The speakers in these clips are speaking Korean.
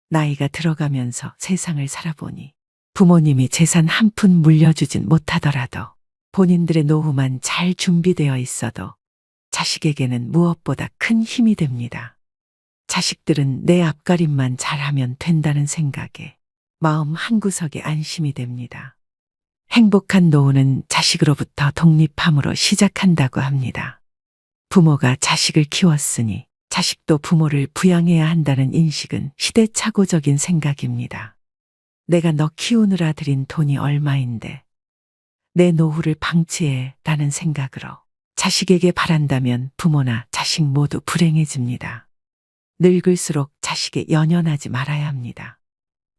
나이가 들어가면서 세상을 살아보니 부모님이 재산 한 푼 물려주진 못하더라도 본인들의 노후만 잘 준비되어 있어도 자식에게는 무엇보다 큰 힘이 됩니다. 자식들은 내 앞가림만 잘하면 된다는 생각에 마음 한구석에 안심이 됩니다. 행복한 노후는 자식으로부터 독립함으로 시작한다고 합니다. 부모가 자식을 키웠으니 자식도 부모를 부양해야 한다는 인식은 시대착오적인 생각입니다. 내가 너 키우느라 들인 돈이 얼마인데 내 노후를 방치해 라는 생각으로 자식에게 바란다면 부모나 자식 모두 불행해집니다. 늙을수록 자식에 연연하지 말아야 합니다.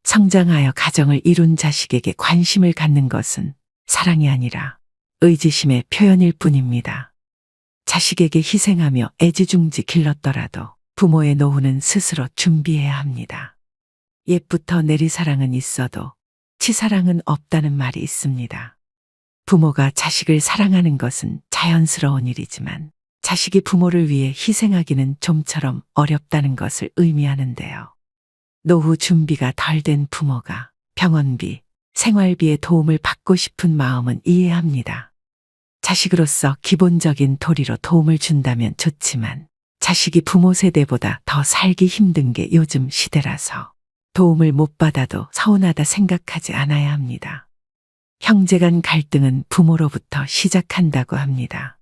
성장하여 가정을 이룬 자식에게 관심을 갖는 것은 사랑이 아니라 의지심의 표현일 뿐입니다. 자식에게 희생하며 애지중지 길렀더라도 부모의 노후는 스스로 준비해야 합니다. 옛부터 내리사랑은 있어도 치사랑은 없다는 말이 있습니다. 부모가 자식을 사랑하는 것은 자연스러운 일이지만 자식이 부모를 위해 희생하기는 좀처럼 어렵다는 것을 의미하는데요. 노후 준비가 덜 된 부모가 병원비, 생활비의 도움을 받고 싶은 마음은 이해합니다. 자식으로서 기본적인 도리로 도움을 준다면 좋지만 자식이 부모 세대보다 더 살기 힘든 게 요즘 시대라서 도움을 못 받아도 서운하다 생각하지 않아야 합니다. 형제간 갈등은 부모로부터 시작한다고 합니다.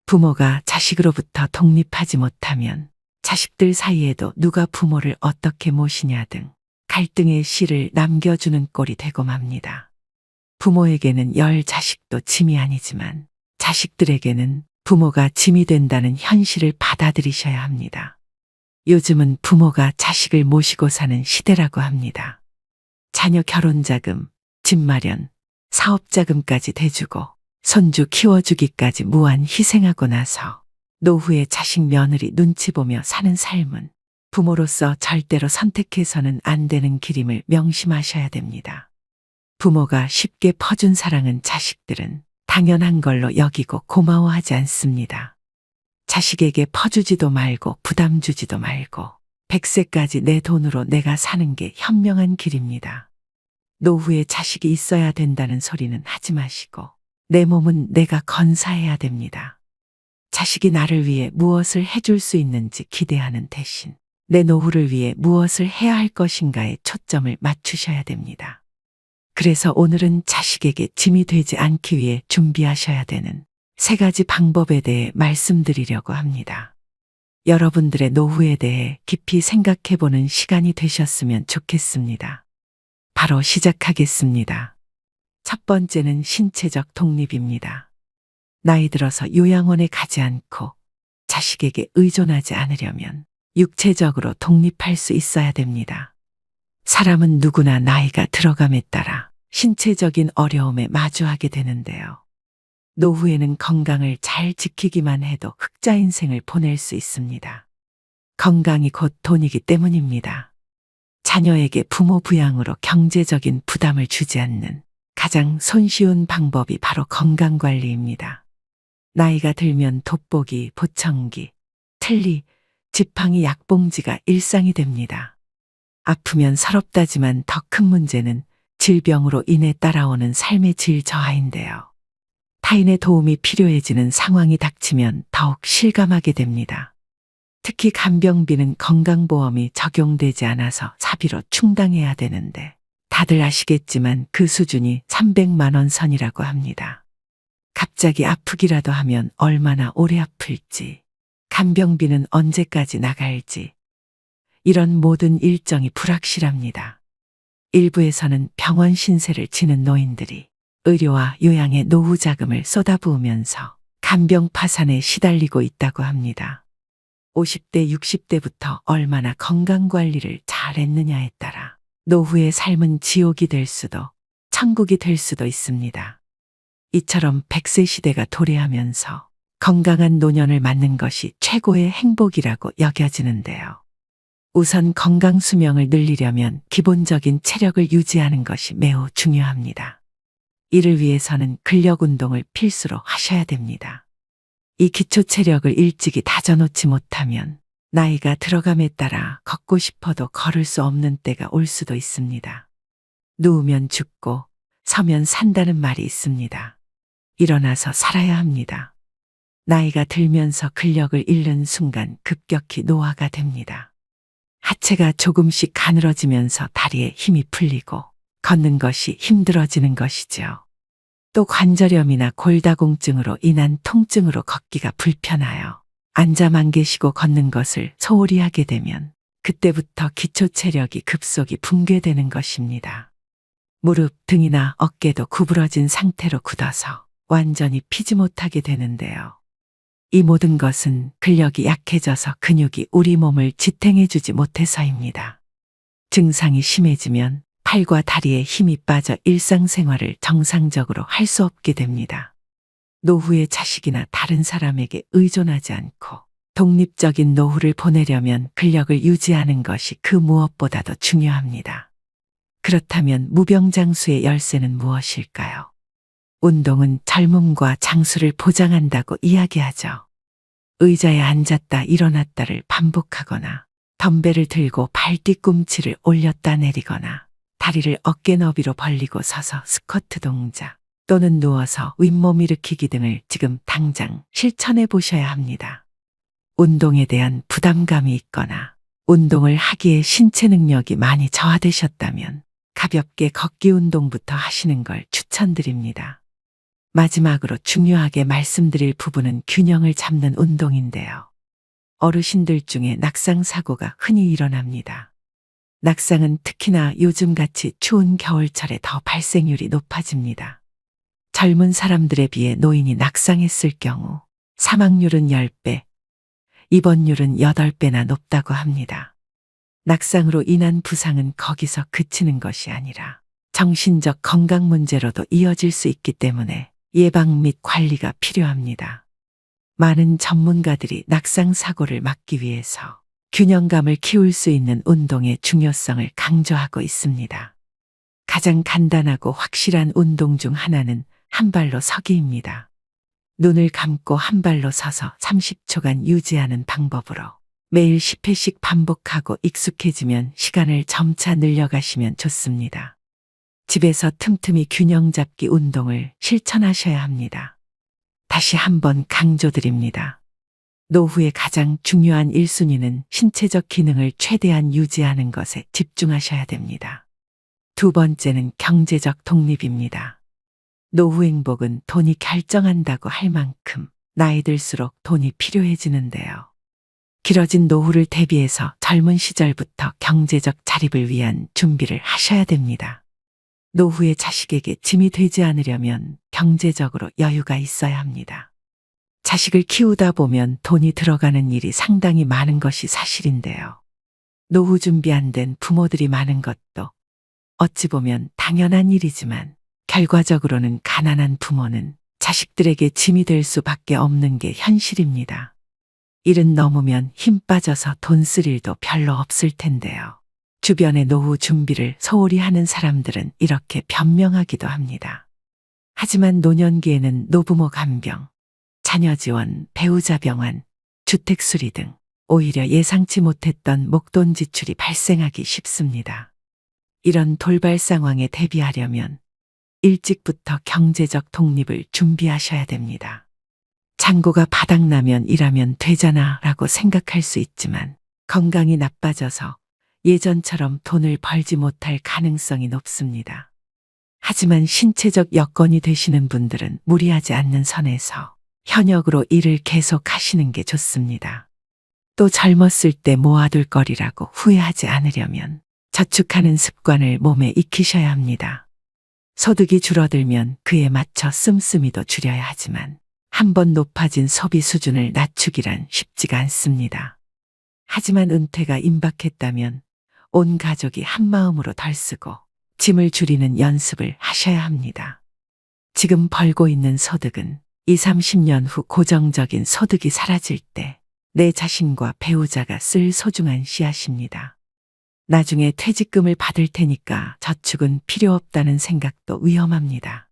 부모가 자식으로부터 독립하지 못하면 자식들 사이에도 누가 부모를 어떻게 모시냐 등 갈등의 씨를 남겨주는 꼴이 되고 맙니다. 부모에게는 열 자식도 짐이 아니지만 자식들에게는 부모가 짐이 된다는 현실을 받아들이셔야 합니다. 요즘은 부모가 자식을 모시고 사는 시대라고 합니다. 자녀 결혼자금, 집 마련, 사업자금까지 대주고 손주 키워주기까지 무한 희생하고 나서 노후에 자식 며느리 눈치 보며 사는 삶은 부모로서 절대로 선택해서는 안 되는 길임을 명심하셔야 됩니다. 부모가 쉽게 퍼준 사랑은 자식들은 당연한 걸로 여기고 고마워하지 않습니다. 자식에게 퍼주지도 말고 부담 주지도 말고 100세까지 내 돈으로 내가 사는 게 현명한 길입니다. 노후에 자식이 있어야 된다는 소리는 하지 마시고 내 몸은 내가 건사해야 됩니다. 자식이 나를 위해 무엇을 해줄 수 있는지 기대하는 대신 내 노후를 위해 무엇을 해야 할 것인가에 초점을 맞추셔야 됩니다. 그래서 오늘은 자식에게 짐이 되지 않기 위해 준비하셔야 되는 3가지 방법에 대해 말씀드리려고 합니다. 여러분들의 노후에 대해 깊이 생각해보는 시간이 되셨으면 좋겠습니다. 바로 시작하겠습니다. 첫 번째는 신체적 독립입니다. 나이 들어서 요양원에 가지 않고 자식에게 의존하지 않으려면 육체적으로 독립할 수 있어야 됩니다. 사람은 누구나 나이가 들어감에 따라 신체적인 어려움에 마주하게 되는데요. 노후에는 건강을 잘 지키기만 해도 흑자 인생을 보낼 수 있습니다. 건강이 곧 돈이기 때문입니다. 자녀에게 부모 부양으로 경제적인 부담을 주지 않는 가장 손쉬운 방법이 바로 건강관리입니다. 나이가 들면 돋보기, 보청기, 틀니, 지팡이, 약봉지가 일상이 됩니다. 아프면 서럽다지만 더 큰 문제는 질병으로 인해 따라오는 삶의 질 저하인데요. 타인의 도움이 필요해지는 상황이 닥치면 더욱 실감하게 됩니다. 특히 간병비는 건강보험이 적용되지 않아서 사비로 충당해야 되는데 다들 아시겠지만 그 수준이 300만 원 선이라고 합니다. 갑자기 아프기라도 하면 얼마나 오래 아플지, 간병비는 언제까지 나갈지, 이런 모든 일정이 불확실합니다. 일부에서는 병원 신세를 지는 노인들이 의료와 요양에 노후 자금을 쏟아부으면서 간병 파산에 시달리고 있다고 합니다. 50대, 60대부터 얼마나 건강관리를 잘했느냐에 따라 노후의 삶은 지옥이 될 수도 천국이 될 수도 있습니다. 이처럼 100세 시대가 도래하면서 건강한 노년을 맞는 것이 최고의 행복이라고 여겨지는데요. 우선 건강 수명을 늘리려면 기본적인 체력을 유지하는 것이 매우 중요합니다. 이를 위해서는 근력 운동을 필수로 하셔야 됩니다. 이 기초 체력을 일찍이 다져놓지 못하면 나이가 들어감에 따라 걷고 싶어도 걸을 수 없는 때가 올 수도 있습니다. 누우면 죽고 서면 산다는 말이 있습니다. 일어나서 살아야 합니다. 나이가 들면서 근력을 잃는 순간 급격히 노화가 됩니다. 하체가 조금씩 가늘어지면서 다리에 힘이 풀리고 걷는 것이 힘들어지는 것이죠. 또 관절염이나 골다공증으로 인한 통증으로 걷기가 불편하여 앉아만 계시고 걷는 것을 소홀히 하게 되면 그때부터 기초 체력이 급속히 붕괴되는 것입니다. 무릎, 등이나 어깨도 구부러진 상태로 굳어서 완전히 피지 못하게 되는데요. 이 모든 것은 근력이 약해져서 근육이 우리 몸을 지탱해주지 못해서입니다. 증상이 심해지면 팔과 다리에 힘이 빠져 일상생활을 정상적으로 할 수 없게 됩니다. 노후에 자식이나 다른 사람에게 의존하지 않고 독립적인 노후를 보내려면 근력을 유지하는 것이 그 무엇보다도 중요합니다. 그렇다면 무병장수의 열쇠는 무엇일까요? 운동은 젊음과 장수를 보장한다고 이야기하죠. 의자에 앉았다 일어났다를 반복하거나 덤벨을 들고 발 뒤꿈치를 올렸다 내리거나 다리를 어깨 너비로 벌리고 서서 스쿼트 동작 또는 누워서 윗몸 일으키기 등을 지금 당장 실천해 보셔야 합니다. 운동에 대한 부담감이 있거나 운동을 하기에 신체 능력이 많이 저하되셨다면 가볍게 걷기 운동부터 하시는 걸 추천드립니다. 마지막으로 중요하게 말씀드릴 부분은 균형을 잡는 운동인데요. 어르신들 중에 낙상 사고가 흔히 일어납니다. 낙상은 특히나 요즘같이 추운 겨울철에 더 발생률이 높아집니다. 젊은 사람들에 비해 노인이 낙상했을 경우 사망률은 10배, 입원율은 8배나 높다고 합니다. 낙상으로 인한 부상은 거기서 그치는 것이 아니라 정신적 건강 문제로도 이어질 수 있기 때문에 예방 및 관리가 필요합니다. 많은 전문가들이 낙상 사고를 막기 위해서 균형감을 키울 수 있는 운동의 중요성을 강조하고 있습니다. 가장 간단하고 확실한 운동 중 하나는 한 발로 서기입니다. 눈을 감고 한 발로 서서 30초간 유지하는 방법으로 매일 10회씩 반복하고 익숙해지면 시간을 점차 늘려가시면 좋습니다. 집에서 틈틈이 균형 잡기 운동을 실천하셔야 합니다. 다시 한번 강조드립니다. 노후의 가장 중요한 1순위는 신체적 기능을 최대한 유지하는 것에 집중하셔야 됩니다. 두 번째는 경제적 독립입니다. 노후 행복은 돈이 결정한다고 할 만큼 나이 들수록 돈이 필요해지는데요. 길어진 노후를 대비해서 젊은 시절부터 경제적 자립을 위한 준비를 하셔야 됩니다. 노후의 자식에게 짐이 되지 않으려면 경제적으로 여유가 있어야 합니다. 자식을 키우다 보면 돈이 들어가는 일이 상당히 많은 것이 사실인데요. 노후 준비 안 된 부모들이 많은 것도 어찌 보면 당연한 일이지만 결과적으로는 가난한 부모는 자식들에게 짐이 될 수밖에 없는 게 현실입니다. 일은 넘으면 힘 빠져서 돈 쓸 일도 별로 없을 텐데요. 주변의 노후 준비를 소홀히 하는 사람들은 이렇게 변명하기도 합니다. 하지만 노년기에는 노부모 간병, 자녀 지원, 배우자 병환, 주택 수리 등 오히려 예상치 못했던 목돈 지출이 발생하기 쉽습니다. 이런 돌발 상황에 대비하려면 일찍부터 경제적 독립을 준비하셔야 됩니다. 잔고가 바닥나면 일하면 되잖아 라고 생각할 수 있지만 건강이 나빠져서 예전처럼 돈을 벌지 못할 가능성이 높습니다. 하지만 신체적 여건이 되시는 분들은 무리하지 않는 선에서 현역으로 일을 계속 하시는 게 좋습니다. 또 젊었을 때 모아둘 거리라고 후회하지 않으려면 저축하는 습관을 몸에 익히셔야 합니다. 소득이 줄어들면 그에 맞춰 씀씀이도 줄여야 하지만 한번 높아진 소비 수준을 낮추기란 쉽지가 않습니다. 하지만 은퇴가 임박했다면 온 가족이 한마음으로 덜 쓰고 짐을 줄이는 연습을 하셔야 합니다. 지금 벌고 있는 소득은 20, 30년 후 고정적인 소득이 사라질 때 내 자신과 배우자가 쓸 소중한 씨앗입니다. 나중에 퇴직금을 받을 테니까 저축은 필요 없다는 생각도 위험합니다.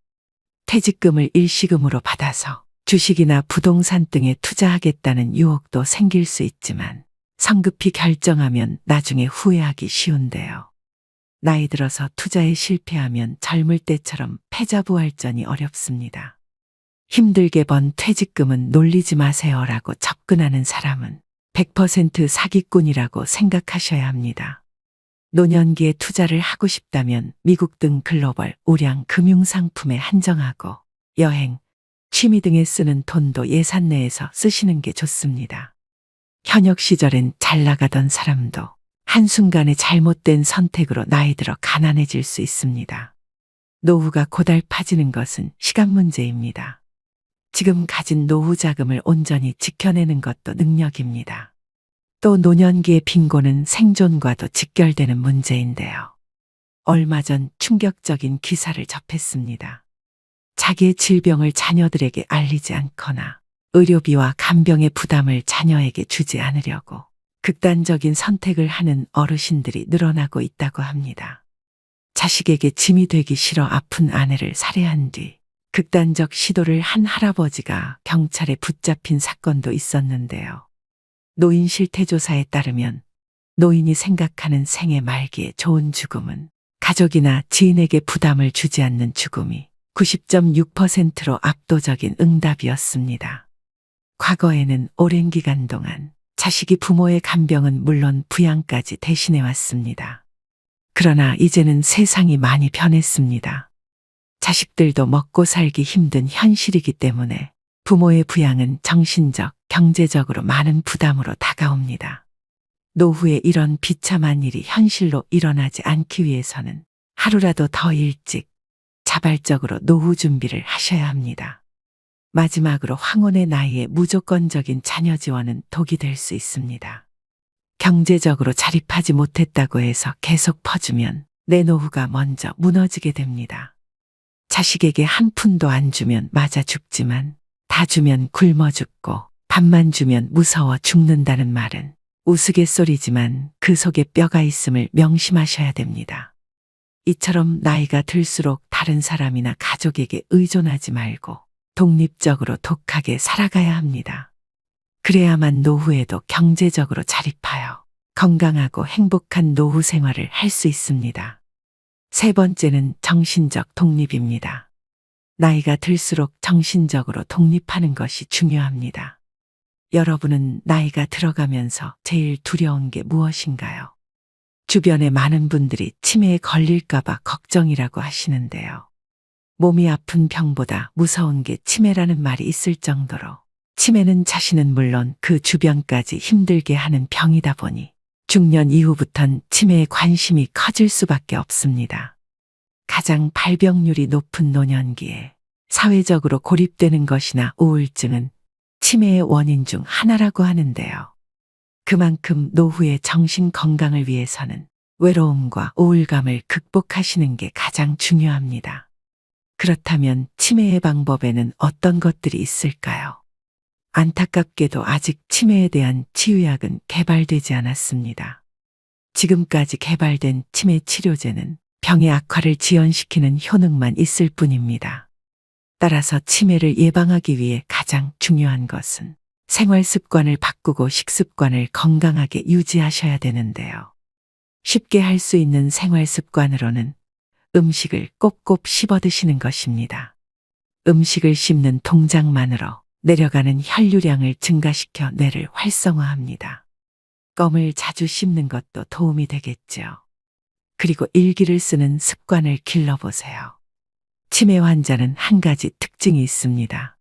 퇴직금을 일시금으로 받아서 주식이나 부동산 등에 투자하겠다는 유혹도 생길 수 있지만 성급히 결정하면 나중에 후회하기 쉬운데요. 나이 들어서 투자에 실패하면 젊을 때처럼 패자부활전이 어렵습니다. 힘들게 번 퇴직금은 놀리지 마세요라고 접근하는 사람은 100% 사기꾼이라고 생각하셔야 합니다. 노년기에 투자를 하고 싶다면 미국 등 글로벌 우량 금융상품에 한정하고 여행, 취미 등에 쓰는 돈도 예산 내에서 쓰시는 게 좋습니다. 현역 시절엔 잘 나가던 사람도 한순간에 잘못된 선택으로 나이 들어 가난해질 수 있습니다. 노후가 고달파지는 것은 시간 문제입니다. 지금 가진 노후 자금을 온전히 지켜내는 것도 능력입니다. 또 노년기의 빈곤은 생존과도 직결되는 문제인데요. 얼마 전 충격적인 기사를 접했습니다. 자기의 질병을 자녀들에게 알리지 않거나 의료비와 간병의 부담을 자녀에게 주지 않으려고 극단적인 선택을 하는 어르신들이 늘어나고 있다고 합니다. 자식에게 짐이 되기 싫어 아픈 아내를 살해한 뒤 극단적 시도를 한 할아버지가 경찰에 붙잡힌 사건도 있었는데요. 노인 실태조사에 따르면 노인이 생각하는 생애 말기의 좋은 죽음은 가족이나 지인에게 부담을 주지 않는 죽음이 90.6%로 압도적인 응답이었습니다. 과거에는 오랜 기간 동안 자식이 부모의 간병은 물론 부양까지 대신해 왔습니다. 그러나 이제는 세상이 많이 변했습니다. 자식들도 먹고 살기 힘든 현실이기 때문에 부모의 부양은 정신적, 경제적으로 많은 부담으로 다가옵니다. 노후에 이런 비참한 일이 현실로 일어나지 않기 위해서는 하루라도 더 일찍 자발적으로 노후 준비를 하셔야 합니다. 마지막으로 황혼의 나이에 무조건적인 자녀 지원은 독이 될 수 있습니다. 경제적으로 자립하지 못했다고 해서 계속 퍼주면 내 노후가 먼저 무너지게 됩니다. 자식에게 한 푼도 안 주면 맞아 죽지만 다 주면 굶어 죽고 밥만 주면 무서워 죽는다는 말은 우스갯소리지만 그 속에 뼈가 있음을 명심하셔야 됩니다. 이처럼 나이가 들수록 다른 사람이나 가족에게 의존하지 말고 독립적으로 독하게 살아가야 합니다. 그래야만 노후에도 경제적으로 자립하여 건강하고 행복한 노후 생활을 할 수 있습니다. 세 번째는 정신적 독립입니다. 나이가 들수록 정신적으로 독립하는 것이 중요합니다. 여러분은 나이가 들어가면서 제일 두려운 게 무엇인가요? 주변에 많은 분들이 치매에 걸릴까봐 걱정이라고 하시는데요. 몸이 아픈 병보다 무서운 게 치매라는 말이 있을 정도로 치매는 자신은 물론 그 주변까지 힘들게 하는 병이다 보니 중년 이후부턴 치매에 관심이 커질 수밖에 없습니다. 가장 발병률이 높은 노년기에 사회적으로 고립되는 것이나 우울증은 치매의 원인 중 하나라고 하는데요. 그만큼 노후의 정신 건강을 위해서는 외로움과 우울감을 극복하시는 게 가장 중요합니다. 그렇다면 치매의 방법에는 어떤 것들이 있을까요? 안타깝게도 아직 치매에 대한 치유약은 개발되지 않았습니다. 지금까지 개발된 치매 치료제는 병의 악화를 지연시키는 효능만 있을 뿐입니다. 따라서 치매를 예방하기 위해 가장 중요한 것은 생활 습관을 바꾸고 식습관을 건강하게 유지하셔야 되는데요. 쉽게 할 수 있는 생활 습관으로는 음식을 꼭꼭 씹어 드시는 것입니다. 음식을 씹는 동작만으로 내려가는 혈류량을 증가시켜 뇌를 활성화합니다. 껌을 자주 씹는 것도 도움이 되겠죠. 그리고 일기를 쓰는 습관을 길러보세요. 치매 환자는 한 가지 특징이 있습니다.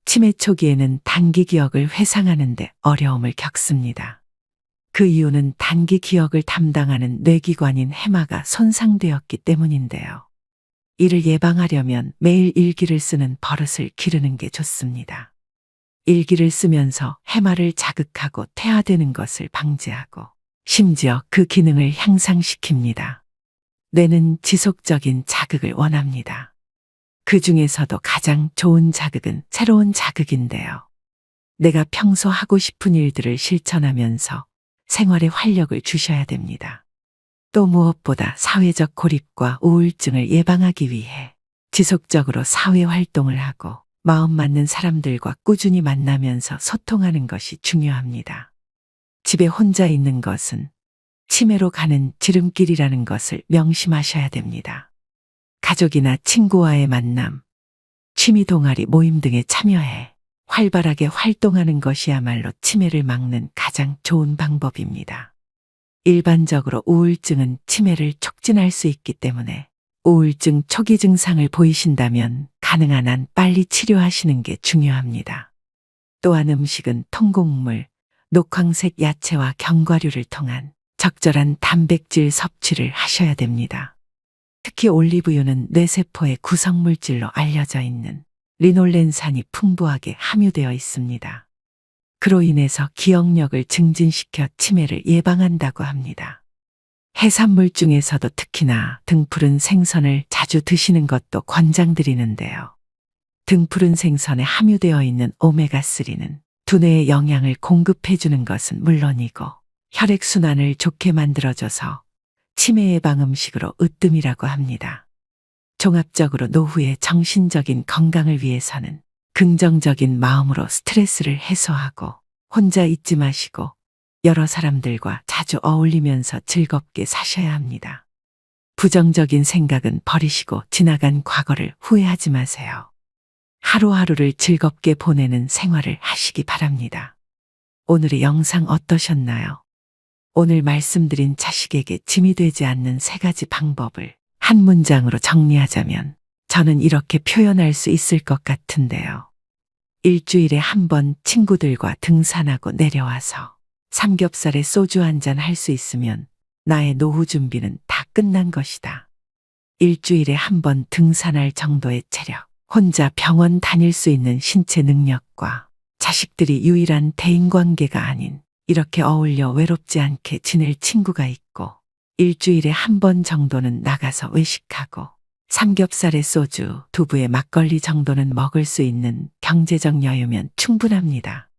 치매 초기에는 단기 기억을 회상하는데 어려움을 겪습니다. 그 이유는 단기 기억을 담당하는 뇌기관인 해마가 손상되었기 때문인데요. 이를 예방하려면 매일 일기를 쓰는 버릇을 기르는 게 좋습니다. 일기를 쓰면서 해마를 자극하고 퇴화되는 것을 방지하고 심지어 그 기능을 향상시킵니다. 뇌는 지속적인 자극을 원합니다. 그 중에서도 가장 좋은 자극은 새로운 자극인데요. 내가 평소 하고 싶은 일들을 실천하면서 생활에 활력을 주셔야 됩니다. 또 무엇보다 사회적 고립과 우울증을 예방하기 위해 지속적으로 사회 활동을 하고 마음 맞는 사람들과 꾸준히 만나면서 소통하는 것이 중요합니다. 집에 혼자 있는 것은 치매로 가는 지름길이라는 것을 명심하셔야 됩니다. 가족이나 친구와의 만남, 취미 동아리 모임 등에 참여해 활발하게 활동하는 것이야말로 치매를 막는 가장 좋은 방법입니다. 일반적으로 우울증은 치매를 촉진할 수 있기 때문에 우울증 초기 증상을 보이신다면 가능한 한 빨리 치료하시는 게 중요합니다. 또한 음식은 통곡물, 녹황색 야채와 견과류를 통한 적절한 단백질 섭취를 하셔야 됩니다. 특히 올리브유는 뇌세포의 구성물질로 알려져 있는 리놀렌산이 풍부하게 함유되어 있습니다. 그로 인해서 기억력을 증진시켜 치매를 예방한다고 합니다. 해산물 중에서도 특히나 등푸른 생선을 자주 드시는 것도 권장드리는데요. 등푸른 생선에 함유되어 있는 오메가3는 두뇌에 영양을 공급해주는 것은 물론이고 혈액순환을 좋게 만들어줘서 치매 예방 음식으로 으뜸이라고 합니다. 종합적으로 노후의 정신적인 건강을 위해서는 긍정적인 마음으로 스트레스를 해소하고 혼자 있지 마시고 여러 사람들과 자주 어울리면서 즐겁게 사셔야 합니다. 부정적인 생각은 버리시고 지나간 과거를 후회하지 마세요. 하루하루를 즐겁게 보내는 생활을 하시기 바랍니다. 오늘의 영상 어떠셨나요? 오늘 말씀드린 자식에게 짐이 되지 않는 3가지 방법을 한 문장으로 정리하자면 저는 이렇게 표현할 수 있을 것 같은데요. 일주일에 한 번 친구들과 등산하고 내려와서 삼겹살에 소주 한잔 할 수 있으면 나의 노후 준비는 다 끝난 것이다. 일주일에 한 번 등산할 정도의 체력, 혼자 병원 다닐 수 있는 신체 능력과 자식들이 유일한 대인관계가 아닌 이렇게 어울려 외롭지 않게 지낼 친구가 있고 일주일에 한 번 정도는 나가서 외식하고 삼겹살에 소주, 두부에 막걸리 정도는 먹을 수 있는 경제적 여유면 충분합니다.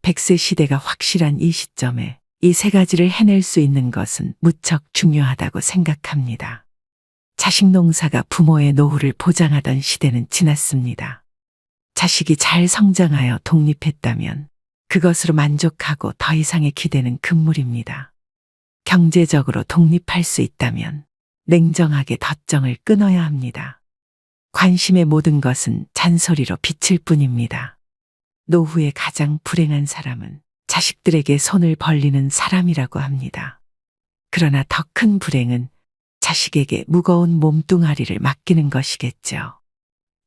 100세 시대가 확실한 이 시점에 이 3가지를 해낼 수 있는 것은 무척 중요하다고 생각합니다. 자식 농사가 부모의 노후를 보장하던 시대는 지났습니다. 자식이 잘 성장하여 독립했다면 그것으로 만족하고 더 이상의 기대는 금물입니다. 경제적으로 독립할 수 있다면 냉정하게 덧정을 끊어야 합니다. 관심의 모든 것은 잔소리로 비칠 뿐입니다. 노후에 가장 불행한 사람은 자식들에게 손을 벌리는 사람이라고 합니다. 그러나 더 큰 불행은 자식에게 무거운 몸뚱아리를 맡기는 것이겠죠.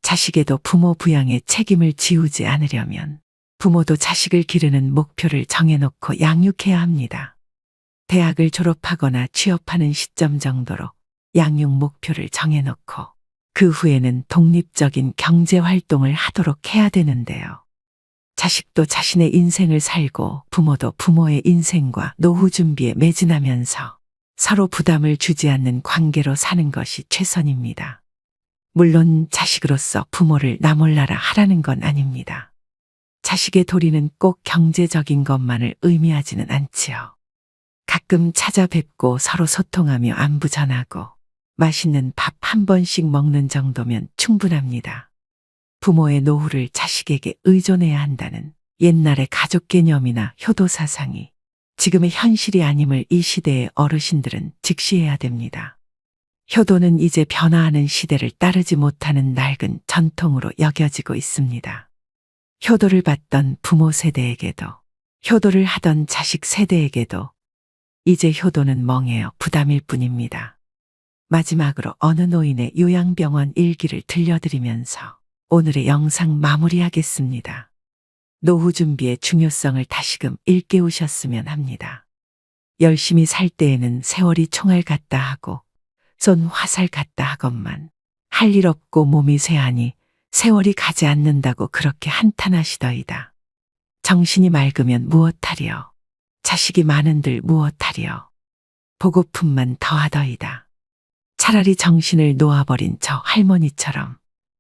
자식에도 부모 부양의 책임을 지우지 않으려면 부모도 자식을 기르는 목표를 정해놓고 양육해야 합니다. 대학을 졸업하거나 취업하는 시점 정도로 양육 목표를 정해놓고 그 후에는 독립적인 경제활동을 하도록 해야 되는데요. 자식도 자신의 인생을 살고 부모도 부모의 인생과 노후 준비에 매진하면서 서로 부담을 주지 않는 관계로 사는 것이 최선입니다. 물론 자식으로서 부모를 나몰라라 하라는 건 아닙니다. 자식의 도리는 꼭 경제적인 것만을 의미하지는 않지요. 가끔 찾아뵙고 서로 소통하며 안부 전하고 맛있는 밥 한 번씩 먹는 정도면 충분합니다. 부모의 노후를 자식에게 의존해야 한다는 옛날의 가족 개념이나 효도 사상이 지금의 현실이 아님을 이 시대의 어르신들은 직시해야 됩니다. 효도는 이제 변화하는 시대를 따르지 못하는 낡은 전통으로 여겨지고 있습니다. 효도를 받던 부모 세대에게도 효도를 하던 자식 세대에게도 이제 효도는 멍해요 부담일 뿐입니다. 마지막으로 어느 노인의 요양병원 일기를 들려드리면서 오늘의 영상 마무리하겠습니다. 노후 준비의 중요성을 다시금 일깨우셨으면 합니다. 열심히 살 때에는 세월이 총알 같다 하고 쏜 화살 같다 하건만 할 일 없고 몸이 쇠하니 세월이 가지 않는다고 그렇게 한탄하시더이다. 정신이 맑으면 무엇하리요. 자식이 많은들 무엇하리요. 보고품만 더하더이다. 차라리 정신을 놓아버린 저 할머니처럼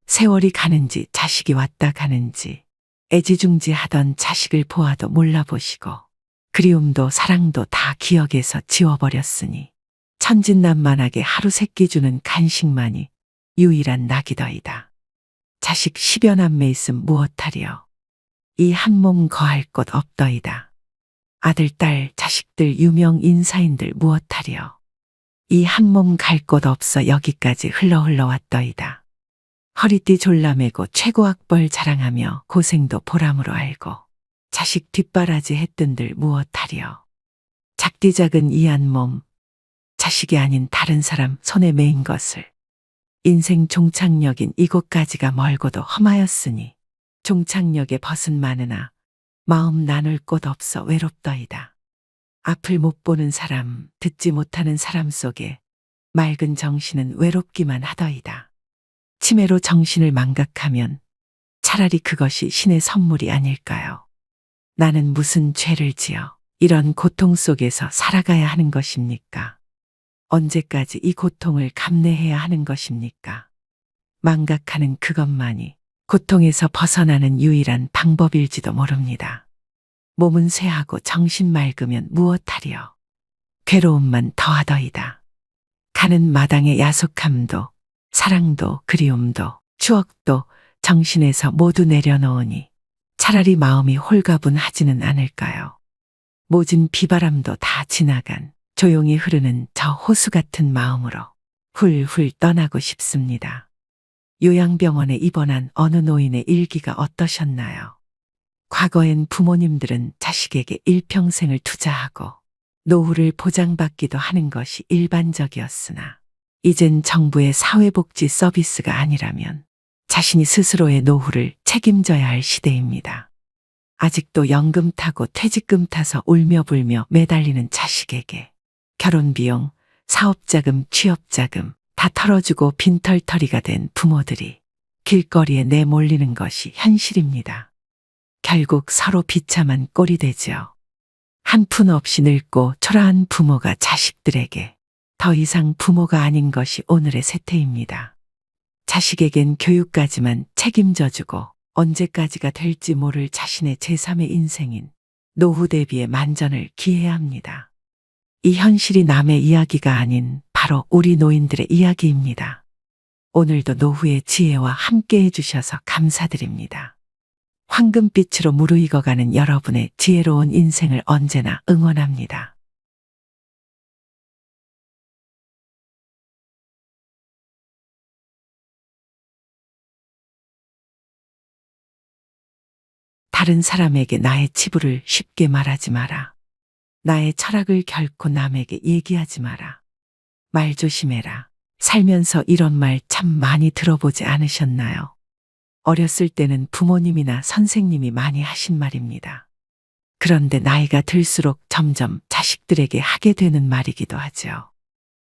세월이 가는지 자식이 왔다 가는지 애지중지하던 자식을 보아도 몰라보시고 그리움도 사랑도 다 기억에서 지워버렸으니 천진난만하게 하루 세끼 주는 간식만이 유일한 낙이더이다. 자식 10여 남매 있음 무엇하리요. 이 한 몸 거할 곳 없더이다. 아들, 딸, 자식들, 유명 인사인들 무엇하리요. 이 한 몸 갈 곳 없어 여기까지 흘러 왔더이다. 허리띠 졸라매고 최고 학벌 자랑하며 고생도 보람으로 알고 자식 뒷바라지 했던들 무엇하리요. 작디 작은 이 한 몸, 자식이 아닌 다른 사람 손에 매인 것을 인생 종착역인 이곳까지가 멀고도 험하였으니 종착역에 벗은 많으나 마음 나눌 곳 없어 외롭더이다. 앞을 못 보는 사람, 듣지 못하는 사람 속에 맑은 정신은 외롭기만 하더이다. 치매로 정신을 망각하면 차라리 그것이 신의 선물이 아닐까요? 나는 무슨 죄를 지어 이런 고통 속에서 살아가야 하는 것입니까? 언제까지 이 고통을 감내해야 하는 것입니까? 망각하는 그것만이 고통에서 벗어나는 유일한 방법일지도 모릅니다. 몸은 쇠하고 정신 맑으면 무엇하리요. 괴로움만 더하더이다. 가는 마당의 야속함도 사랑도 그리움도 추억도 정신에서 모두 내려놓으니 차라리 마음이 홀가분하지는 않을까요? 모진 비바람도 다 지나간 조용히 흐르는 저 호수 같은 마음으로 훌훌 떠나고 싶습니다. 요양병원에 입원한 어느 노인의 일기가 어떠셨나요? 과거엔 부모님들은 자식에게 일평생을 투자하고 노후를 보장받기도 하는 것이 일반적이었으나 이젠 정부의 사회복지 서비스가 아니라면 자신이 스스로의 노후를 책임져야 할 시대입니다. 아직도 연금 타고 퇴직금 타서 울며 불며 매달리는 자식에게 결혼비용, 사업자금, 취업자금 다 털어주고 빈털터리가 된 부모들이 길거리에 내몰리는 것이 현실입니다. 결국 서로 비참한 꼴이 되지요. 한 푼 없이 늙고 초라한 부모가 자식들에게 더 이상 부모가 아닌 것이 오늘의 세태입니다. 자식에겐 교육까지만 책임져주고 언제까지가 될지 모를 자신의 제3의 인생인 노후 대비의 만전을 기해야 합니다. 이 현실이 남의 이야기가 아닌 바로 우리 노인들의 이야기입니다. 오늘도 노후의 지혜와 함께 해주셔서 감사드립니다. 황금빛으로 무르익어가는 여러분의 지혜로운 인생을 언제나 응원합니다. 다른 사람에게 나의 치부를 쉽게 말하지 마라. 나의 철학을 결코 남에게 얘기하지 마라. 말 조심해라. 살면서 이런 말 참 많이 들어보지 않으셨나요? 어렸을 때는 부모님이나 선생님이 많이 하신 말입니다. 그런데 나이가 들수록 점점 자식들에게 하게 되는 말이기도 하죠.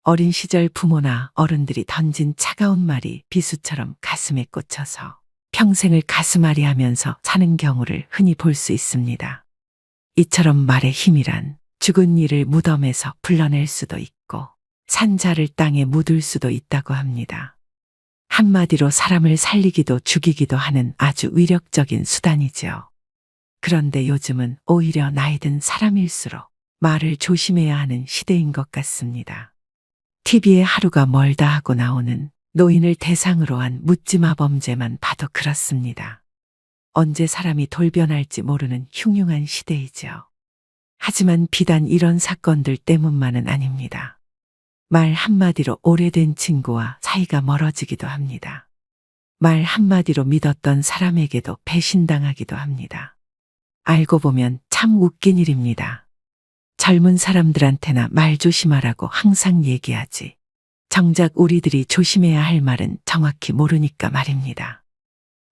어린 시절 부모나 어른들이 던진 차가운 말이 비수처럼 가슴에 꽂혀서 평생을 가슴앓이 하면서 사는 경우를 흔히 볼 수 있습니다. 이처럼 말의 힘이란 죽은 이를 무덤에서 불러낼 수도 있고 산자를 땅에 묻을 수도 있다고 합니다. 한마디로 사람을 살리기도 죽이기도 하는 아주 위력적인 수단이지요. 그런데 요즘은 오히려 나이 든 사람일수록 말을 조심해야 하는 시대인 것 같습니다. TV에 하루가 멀다 하고 나오는 노인을 대상으로 한 묻지마 범죄만 봐도 그렇습니다. 언제 사람이 돌변할지 모르는 흉흉한 시대이지요. 하지만 비단 이런 사건들 때문만은 아닙니다. 말 한마디로 오래된 친구와 사이가 멀어지기도 합니다. 말 한마디로 믿었던 사람에게도 배신당하기도 합니다. 알고 보면 참 웃긴 일입니다. 젊은 사람들한테나 말 조심하라고 항상 얘기하지. 정작 우리들이 조심해야 할 말은 정확히 모르니까 말입니다.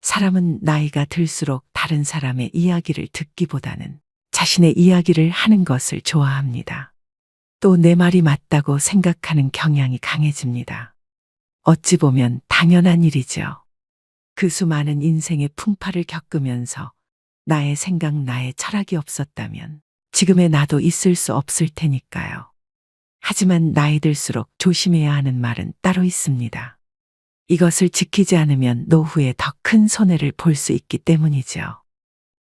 사람은 나이가 들수록 다른 사람의 이야기를 듣기보다는 자신의 이야기를 하는 것을 좋아합니다. 또 내 말이 맞다고 생각하는 경향이 강해집니다. 어찌 보면 당연한 일이죠. 그 수많은 인생의 풍파를 겪으면서 나의 생각, 나의 철학이 없었다면 지금의 나도 있을 수 없을 테니까요. 하지만 나이 들수록 조심해야 하는 말은 따로 있습니다. 이것을 지키지 않으면 노후에 더 큰 손해를 볼 수 있기 때문이죠.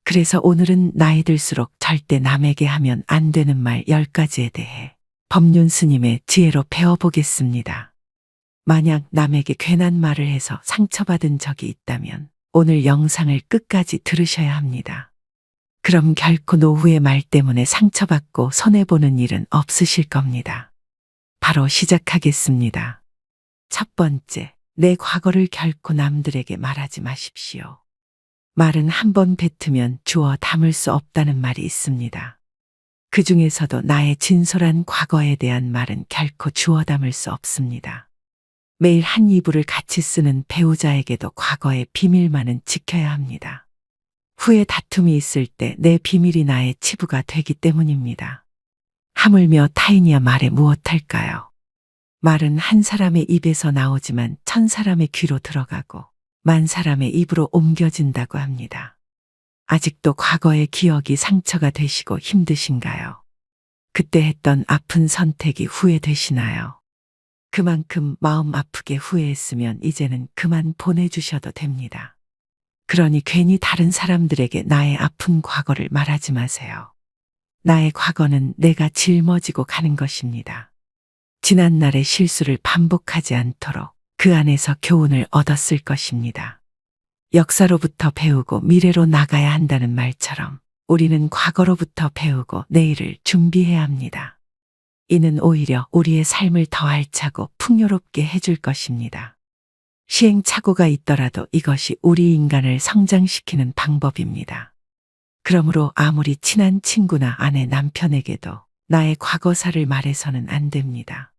그래서 오늘은 나이 들수록 절대 남에게 하면 안 되는 말 10가지에 대해 법륜 스님의 지혜로 배워보겠습니다. 만약 남에게 괜한 말을 해서 상처받은 적이 있다면 오늘 영상을 끝까지 들으셔야 합니다. 그럼 결코 노후의 말 때문에 상처받고 손해보는 일은 없으실 겁니다. 바로 시작하겠습니다. 첫 번째, 내 과거를 결코 남들에게 말하지 마십시오. 말은 한 번 뱉으면 주워 담을 수 없다는 말이 있습니다. 그 중에서도 나의 진솔한 과거에 대한 말은 결코 주워 담을 수 없습니다. 매일 한 이불을 같이 쓰는 배우자에게도 과거의 비밀만은 지켜야 합니다. 후에 다툼이 있을 때 내 비밀이 나의 치부가 되기 때문입니다. 하물며 타인이야 말에 무엇할까요? 말은 한 사람의 입에서 나오지만 천 사람의 귀로 들어가고 만 사람의 입으로 옮겨진다고 합니다. 아직도 과거의 기억이 상처가 되시고 힘드신가요? 그때 했던 아픈 선택이 후회되시나요? 그만큼 마음 아프게 후회했으면 이제는 그만 보내주셔도 됩니다. 그러니 괜히 다른 사람들에게 나의 아픈 과거를 말하지 마세요. 나의 과거는 내가 짊어지고 가는 것입니다. 지난날의 실수를 반복하지 않도록 그 안에서 교훈을 얻었을 것입니다. 역사로부터 배우고 미래로 나가야 한다는 말처럼 우리는 과거로부터 배우고 내일을 준비해야 합니다. 이는 오히려 우리의 삶을 더 알차고 풍요롭게 해줄 것입니다. 시행착오가 있더라도 이것이 우리 인간을 성장시키는 방법입니다. 그러므로 아무리 친한 친구나 아내, 남편에게도 나의 과거사를 말해서는 안 됩니다.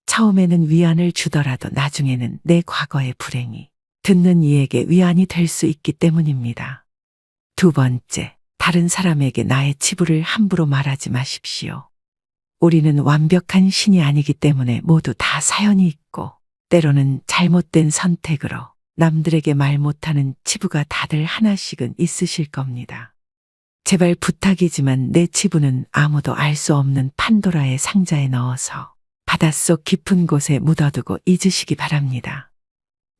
처음에는 위안을 주더라도 나중에는 내 과거의 불행이 듣는 이에게 위안이 될 수 있기 때문입니다. 두 번째, 다른 사람에게 나의 치부를 함부로 말하지 마십시오. 우리는 완벽한 신이 아니기 때문에 모두 다 사연이 있고 때로는 잘못된 선택으로 남들에게 말 못하는 치부가 다들 하나씩은 있으실 겁니다. 제발 부탁이지만 내 치부는 아무도 알 수 없는 판도라의 상자에 넣어서 바닷속 깊은 곳에 묻어두고 잊으시기 바랍니다.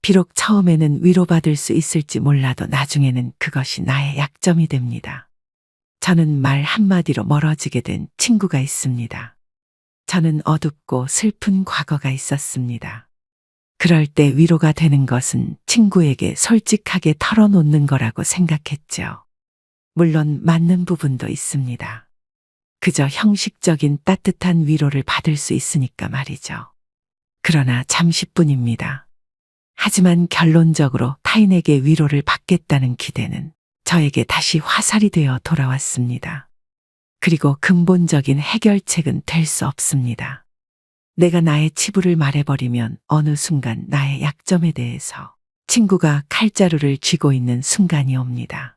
비록 처음에는 위로받을 수 있을지 몰라도 나중에는 그것이 나의 약점이 됩니다. 저는 말 한마디로 멀어지게 된 친구가 있습니다. 저는 어둡고 슬픈 과거가 있었습니다. 그럴 때 위로가 되는 것은 친구에게 솔직하게 털어놓는 거라고 생각했죠. 물론 맞는 부분도 있습니다. 그저 형식적인 따뜻한 위로를 받을 수 있으니까 말이죠. 그러나 잠시뿐입니다. 하지만 결론적으로 타인에게 위로를 받겠다는 기대는 저에게 다시 화살이 되어 돌아왔습니다. 그리고 근본적인 해결책은 될 수 없습니다. 내가 나의 치부를 말해버리면 어느 순간 나의 약점에 대해서 친구가 칼자루를 쥐고 있는 순간이 옵니다.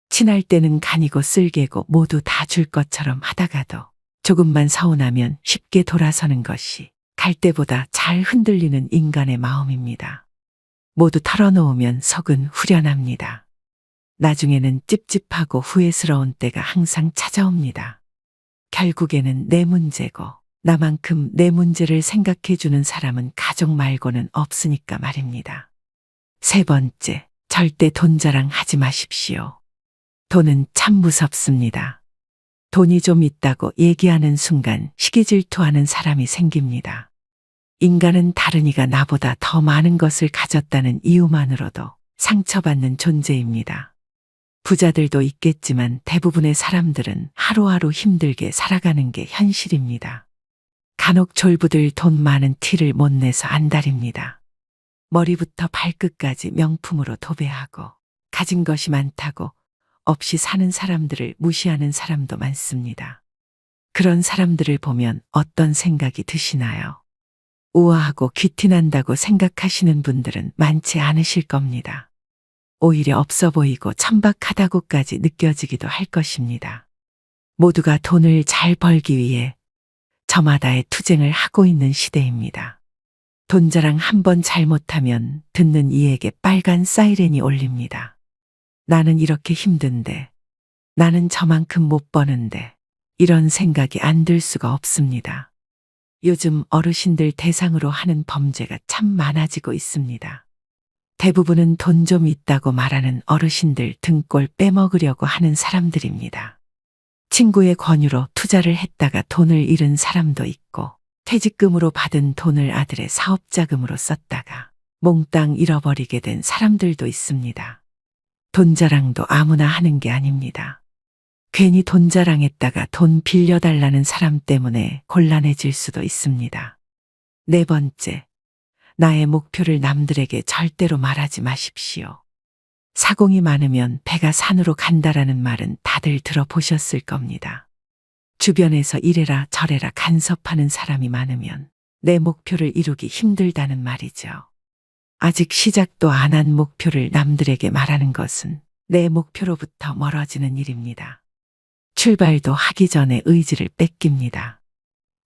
친할 때는 간이고 쓸개고 모두 다 줄 것처럼 하다가도 조금만 서운하면 쉽게 돌아서는 것이 갈대보다 잘 흔들리는 인간의 마음입니다. 모두 털어놓으면 속은 후련합니다. 나중에는 찝찝하고 후회스러운 때가 항상 찾아옵니다. 결국에는 내 문제고 나만큼 내 문제를 생각해주는 사람은 가족 말고는 없으니까 말입니다. 세 번째, 절대 돈 자랑하지 마십시오. 돈은 참 무섭습니다. 돈이 좀 있다고 얘기하는 순간 시기질투하는 사람이 생깁니다. 인간은 다른 이가 나보다 더 많은 것을 가졌다는 이유만으로도 상처받는 존재입니다. 부자들도 있겠지만 대부분의 사람들은 하루하루 힘들게 살아가는 게 현실입니다. 간혹 졸부들 돈 많은 티를 못 내서 안달입니다. 머리부터 발끝까지 명품으로 도배하고 가진 것이 많다고 없이 사는 사람들을 무시하는 사람도 많습니다. 그런 사람들을 보면 어떤 생각이 드시나요? 우아하고 귀티난다고 생각하시는 분들은 많지 않으실 겁니다. 오히려 없어 보이고 천박하다고까지 느껴지기도 할 것입니다. 모두가 돈을 잘 벌기 위해 저마다의 투쟁을 하고 있는 시대입니다. 돈 자랑 한 번 잘못하면 듣는 이에게 빨간 사이렌이 울립니다. 나는 이렇게 힘든데, 나는 저만큼 못 버는데, 이런 생각이 안 들 수가 없습니다. 요즘 어르신들 대상으로 하는 범죄가 참 많아지고 있습니다. 대부분은 돈 좀 있다고 말하는 어르신들 등골 빼먹으려고 하는 사람들입니다. 친구의 권유로 투자를 했다가 돈을 잃은 사람도 있고 퇴직금으로 받은 돈을 아들의 사업자금으로 썼다가 몽땅 잃어버리게 된 사람들도 있습니다. 돈 자랑도 아무나 하는 게 아닙니다. 괜히 돈 자랑했다가 돈 빌려달라는 사람 때문에 곤란해질 수도 있습니다. 네 번째, 나의 목표를 남들에게 절대로 말하지 마십시오. 사공이 많으면 배가 산으로 간다라는 말은 다들 들어보셨을 겁니다. 주변에서 이래라 저래라 간섭하는 사람이 많으면 내 목표를 이루기 힘들다는 말이죠. 아직 시작도 안 한 목표를 남들에게 말하는 것은 내 목표로부터 멀어지는 일입니다. 출발도 하기 전에 의지를 뺏깁니다.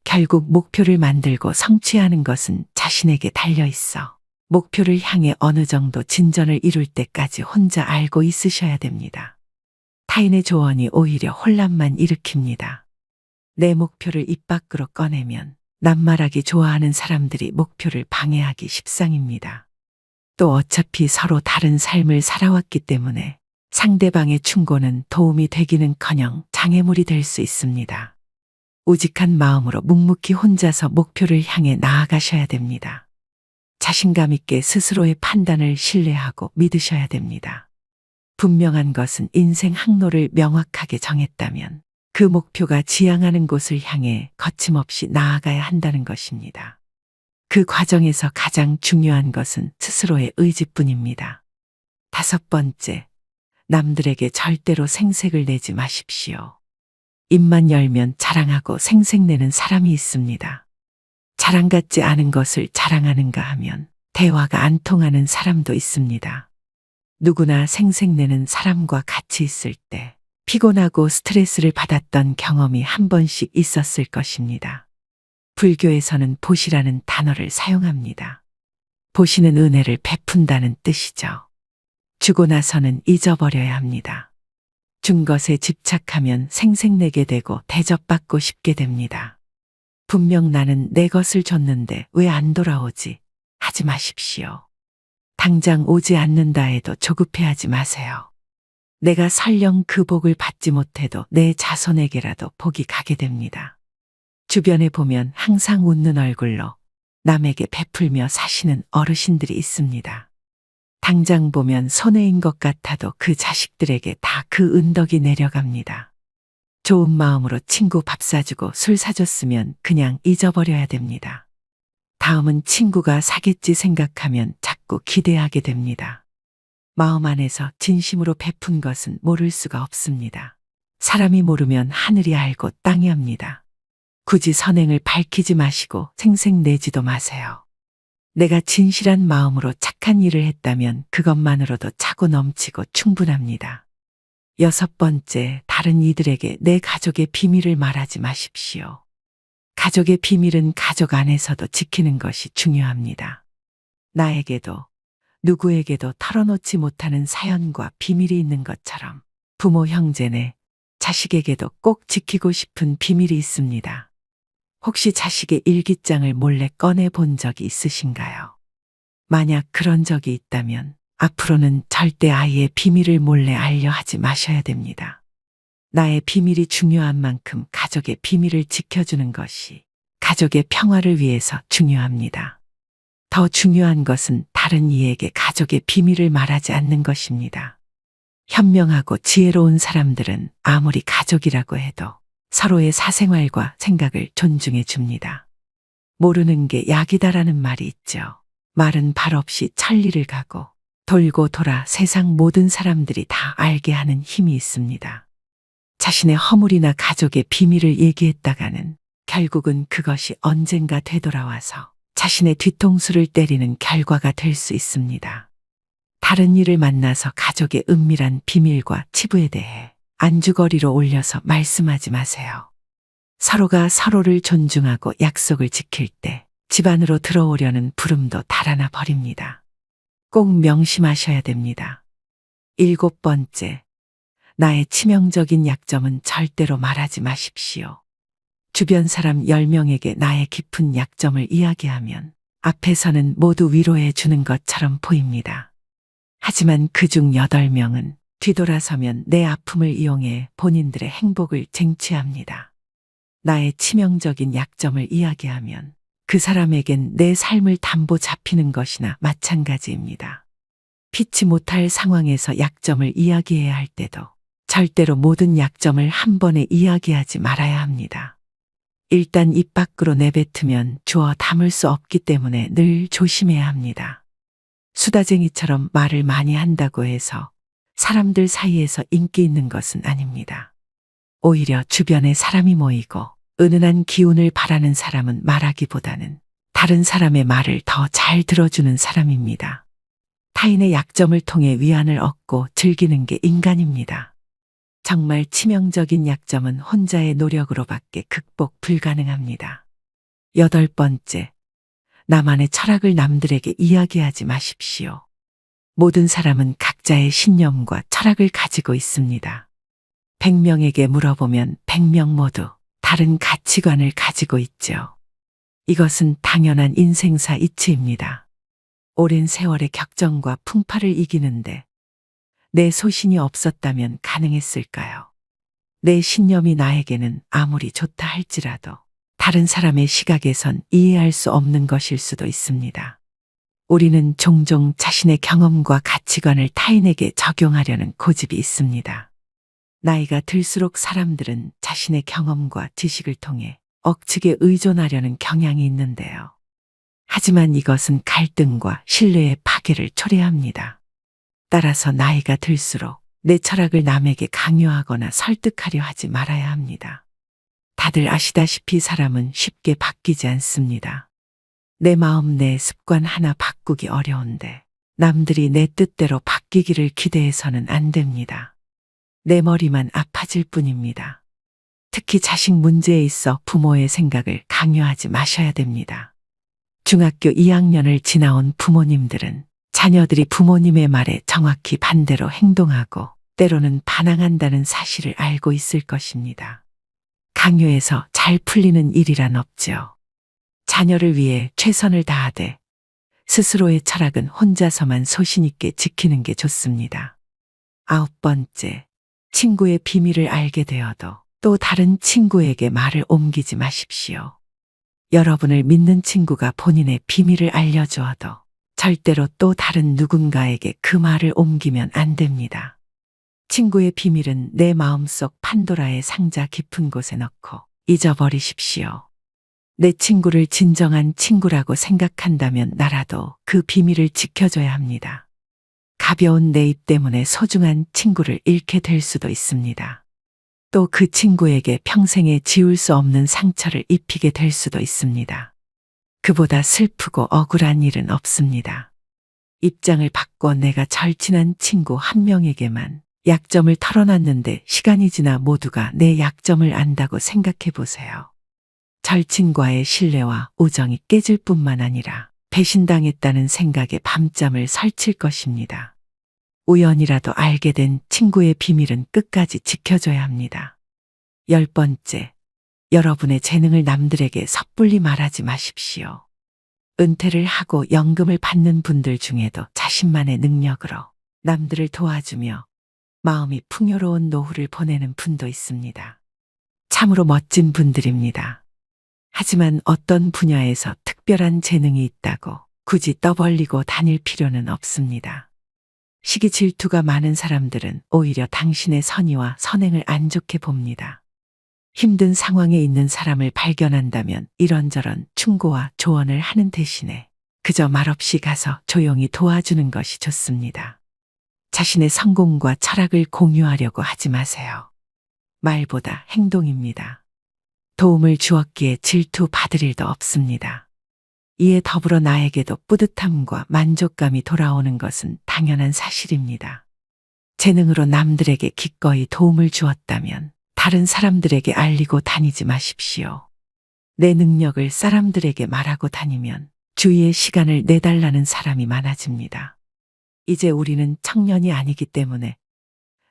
결국 목표를 만들고 성취하는 것은 자신에게 달려 있어 목표를 향해 어느 정도 진전을 이룰 때까지 혼자 알고 있으셔야 됩니다. 타인의 조언이 오히려 혼란만 일으킵니다. 내 목표를 입 밖으로 꺼내면 낱말하기 좋아하는 사람들이 목표를 방해하기 십상입니다. 또 어차피 서로 다른 삶을 살아왔기 때문에 상대방의 충고는 도움이 되기는커녕 장애물이 될 수 있습니다. 우직한 마음으로 묵묵히 혼자서 목표를 향해 나아가셔야 됩니다. 자신감 있게 스스로의 판단을 신뢰하고 믿으셔야 됩니다. 분명한 것은 인생 항로를 명확하게 정했다면 그 목표가 지향하는 곳을 향해 거침없이 나아가야 한다는 것입니다. 그 과정에서 가장 중요한 것은 스스로의 의지뿐입니다. 다섯 번째, 남들에게 절대로 생색을 내지 마십시오. 입만 열면 자랑하고 생색내는 사람이 있습니다. 자랑 같지 않은 것을 자랑하는가 하면 대화가 안 통하는 사람도 있습니다. 누구나 생색내는 사람과 같이 있을 때 피곤하고 스트레스를 받았던 경험이 한 번씩 있었을 것입니다. 불교에서는 보시라는 단어를 사용합니다. 보시는 은혜를 베푼다는 뜻이죠. 주고 나서는 잊어버려야 합니다. 준 것에 집착하면 생색내게 되고 대접받고 싶게 됩니다. 분명 나는 내 것을 줬는데 왜 안 돌아오지? 하지 마십시오. 당장 오지 않는다 해도 조급해하지 마세요. 내가 설령 그 복을 받지 못해도 내 자손에게라도 복이 가게 됩니다. 주변에 보면 항상 웃는 얼굴로 남에게 베풀며 사시는 어르신들이 있습니다. 당장 보면 손해인 것 같아도 그 자식들에게 다 그 은덕이 내려갑니다. 좋은 마음으로 친구 밥 사주고 술 사줬으면 그냥 잊어버려야 됩니다. 다음은 친구가 사겠지 생각하면 자꾸 기대하게 됩니다. 마음 안에서 진심으로 베푼 것은 모를 수가 없습니다. 사람이 모르면 하늘이 알고 땅이 압니다. 굳이 선행을 밝히지 마시고 생색내지도 마세요. 내가 진실한 마음으로 착한 일을 했다면 그것만으로도 차고 넘치고 충분합니다. 여섯 번째, 다른 이들에게 내 가족의 비밀을 말하지 마십시오. 가족의 비밀은 가족 안에서도 지키는 것이 중요합니다. 나에게도 누구에게도 털어놓지 못하는 사연과 비밀이 있는 것처럼 부모, 형제네, 자식에게도 꼭 지키고 싶은 비밀이 있습니다. 혹시 자식의 일기장을 몰래 꺼내 본 적이 있으신가요? 만약 그런 적이 있다면 앞으로는 절대 아이의 비밀을 몰래 알려 하지 마셔야 됩니다. 나의 비밀이 중요한 만큼 가족의 비밀을 지켜주는 것이 가족의 평화를 위해서 중요합니다. 더 중요한 것은 다른 이에게 가족의 비밀을 말하지 않는 것입니다. 현명하고 지혜로운 사람들은 아무리 가족이라고 해도 서로의 사생활과 생각을 존중해 줍니다. 모르는 게 약이다라는 말이 있죠. 말은 발 없이 천리를 가고 돌고 돌아 세상 모든 사람들이 다 알게 하는 힘이 있습니다. 자신의 허물이나 가족의 비밀을 얘기했다가는 결국은 그것이 언젠가 되돌아와서 자신의 뒤통수를 때리는 결과가 될 수 있습니다. 다른 이를 만나서 가족의 은밀한 비밀과 치부에 대해 안주거리로 올려서 말씀하지 마세요. 서로가 서로를 존중하고 약속을 지킬 때 집안으로 들어오려는 부름도 달아나 버립니다. 꼭 명심하셔야 됩니다. 일곱 번째, 나의 치명적인 약점은 절대로 말하지 마십시오. 주변 사람 10명에게 나의 깊은 약점을 이야기하면 앞에서는 모두 위로해 주는 것처럼 보입니다. 하지만 그중 8명은 뒤돌아서면 내 아픔을 이용해 본인들의 행복을 쟁취합니다. 나의 치명적인 약점을 이야기하면 그 사람에겐 내 삶을 담보 잡히는 것이나 마찬가지입니다. 피치 못할 상황에서 약점을 이야기해야 할 때도 절대로 모든 약점을 한 번에 이야기하지 말아야 합니다. 일단 입 밖으로 내뱉으면 주워 담을 수 없기 때문에 늘 조심해야 합니다. 수다쟁이처럼 말을 많이 한다고 해서 사람들 사이에서 인기 있는 것은 아닙니다. 오히려 주변에 사람이 모이고 은은한 기운을 바라는 사람은 말하기보다는 다른 사람의 말을 더 잘 들어주는 사람입니다. 타인의 약점을 통해 위안을 얻고 즐기는 게 인간입니다. 정말 치명적인 약점은 혼자의 노력으로밖에 극복 불가능합니다. 8번째, 나만의 철학을 남들에게 이야기하지 마십시오. 모든 사람은 각자의 신념과 철학을 가지고 있습니다. 100명에게 물어보면 100명 모두 다른 가치관을 가지고 있죠. 이것은 당연한 인생사 이치입니다. 오랜 세월의 격정과 풍파를 이기는데 내 소신이 없었다면 가능했을까요? 내 신념이 나에게는 아무리 좋다 할지라도 다른 사람의 시각에선 이해할 수 없는 것일 수도 있습니다. 우리는 종종 자신의 경험과 가치관을 타인에게 적용하려는 고집이 있습니다. 나이가 들수록 사람들은 자신의 경험과 지식을 통해 억측에 의존하려는 경향이 있는데요. 하지만 이것은 갈등과 신뢰의 파괴를 초래합니다. 따라서 나이가 들수록 내 철학을 남에게 강요하거나 설득하려 하지 말아야 합니다. 다들 아시다시피 사람은 쉽게 바뀌지 않습니다. 내 마음, 내 습관 하나 바꾸기 어려운데 남들이 내 뜻대로 바뀌기를 기대해서는 안 됩니다. 내 머리만 아파질 뿐입니다. 특히 자식 문제에 있어 부모의 생각을 강요하지 마셔야 됩니다. 중학교 2학년을 지나온 부모님들은 자녀들이 부모님의 말에 정확히 반대로 행동하고 때로는 반항한다는 사실을 알고 있을 것입니다. 강요해서 잘 풀리는 일이란 없죠. 자녀를 위해 최선을 다하되 스스로의 철학은 혼자서만 소신 있게 지키는 게 좋습니다. 9번째, 친구의 비밀을 알게 되어도 또 다른 친구에게 말을 옮기지 마십시오. 여러분을 믿는 친구가 본인의 비밀을 알려주어도 절대로 또 다른 누군가에게 그 말을 옮기면 안 됩니다. 친구의 비밀은 내 마음속 판도라의 상자 깊은 곳에 넣고 잊어버리십시오. 내 친구를 진정한 친구라고 생각한다면 나라도 그 비밀을 지켜줘야 합니다. 가벼운 내 입 때문에 소중한 친구를 잃게 될 수도 있습니다. 또 그 친구에게 평생에 지울 수 없는 상처를 입히게 될 수도 있습니다. 그보다 슬프고 억울한 일은 없습니다. 입장을 바꿔 내가 절친한 친구 한 명에게만 약점을 털어놨는데 시간이 지나 모두가 내 약점을 안다고 생각해 보세요. 절친과의 신뢰와 우정이 깨질 뿐만 아니라 배신당했다는 생각에 밤잠을 설칠 것입니다. 우연이라도 알게 된 친구의 비밀은 끝까지 지켜줘야 합니다. 10번째, 여러분의 재능을 남들에게 섣불리 말하지 마십시오. 은퇴를 하고 연금을 받는 분들 중에도 자신만의 능력으로 남들을 도와주며 마음이 풍요로운 노후를 보내는 분도 있습니다. 참으로 멋진 분들입니다. 하지만 어떤 분야에서 특별한 재능이 있다고 굳이 떠벌리고 다닐 필요는 없습니다. 시기 질투가 많은 사람들은 오히려 당신의 선의와 선행을 안 좋게 봅니다. 힘든 상황에 있는 사람을 발견한다면 이런저런 충고와 조언을 하는 대신에 그저 말없이 가서 조용히 도와주는 것이 좋습니다. 자신의 성공과 철학을 공유하려고 하지 마세요. 말보다 행동입니다. 도움을 주었기에 질투 받을 일도 없습니다. 이에 더불어 나에게도 뿌듯함과 만족감이 돌아오는 것은 당연한 사실입니다. 재능으로 남들에게 기꺼이 도움을 주었다면 다른 사람들에게 알리고 다니지 마십시오. 내 능력을 사람들에게 말하고 다니면 주위에 시간을 내달라는 사람이 많아집니다. 이제 우리는 청년이 아니기 때문에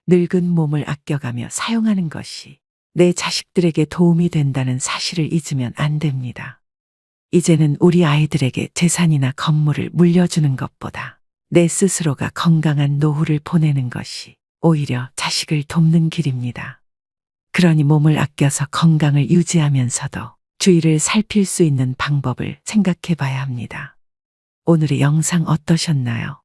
늙은 몸을 아껴가며 사용하는 것이 내 자식들에게 도움이 된다는 사실을 잊으면 안 됩니다. 이제는 우리 아이들에게 재산이나 건물을 물려주는 것보다 내 스스로가 건강한 노후를 보내는 것이 오히려 자식을 돕는 길입니다. 그러니 몸을 아껴서 건강을 유지하면서도 주위를 살필 수 있는 방법을 생각해 봐야 합니다. 오늘의 영상 어떠셨나요?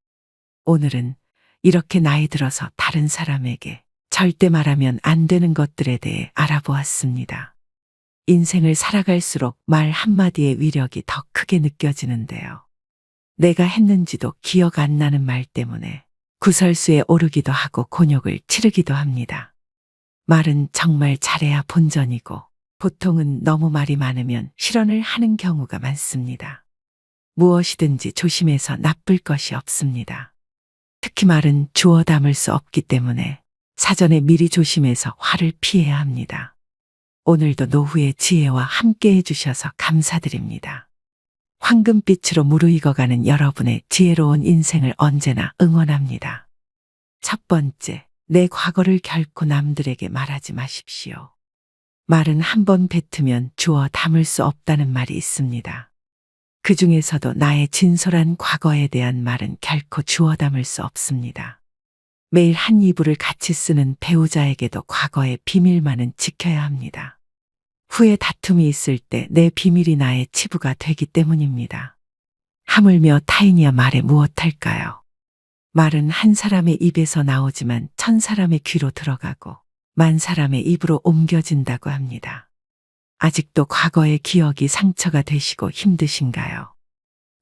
오늘은 이렇게 나이 들어서 다른 사람에게 절대 말하면 안 되는 것들에 대해 알아보았습니다. 인생을 살아갈수록 말 한마디의 위력이 더 크게 느껴지는데요. 내가 했는지도 기억 안 나는 말 때문에 구설수에 오르기도 하고 곤욕을 치르기도 합니다. 말은 정말 잘해야 본전이고 보통은 너무 말이 많으면 실언을 하는 경우가 많습니다. 무엇이든지 조심해서 나쁠 것이 없습니다. 특히 말은 주워 담을 수 없기 때문에 사전에 미리 조심해서 화를 피해야 합니다. 오늘도 노후의 지혜와 함께 해주셔서 감사드립니다. 황금빛으로 무르익어가는 여러분의 지혜로운 인생을 언제나 응원합니다. 첫 번째, 내 과거를 결코 남들에게 말하지 마십시오. 말은 한 번 뱉으면 주워 담을 수 없다는 말이 있습니다. 그 중에서도 나의 진솔한 과거에 대한 말은 결코 주워 담을 수 없습니다. 매일 한 이불을 같이 쓰는 배우자에게도 과거의 비밀만은 지켜야 합니다. 후에 다툼이 있을 때 내 비밀이 나의 치부가 되기 때문입니다. 하물며 타인이야 말에 무엇할까요? 말은 한 사람의 입에서 나오지만 1000사람의 귀로 들어가고 10,000사람의 입으로 옮겨진다고 합니다. 아직도 과거의 기억이 상처가 되시고 힘드신가요?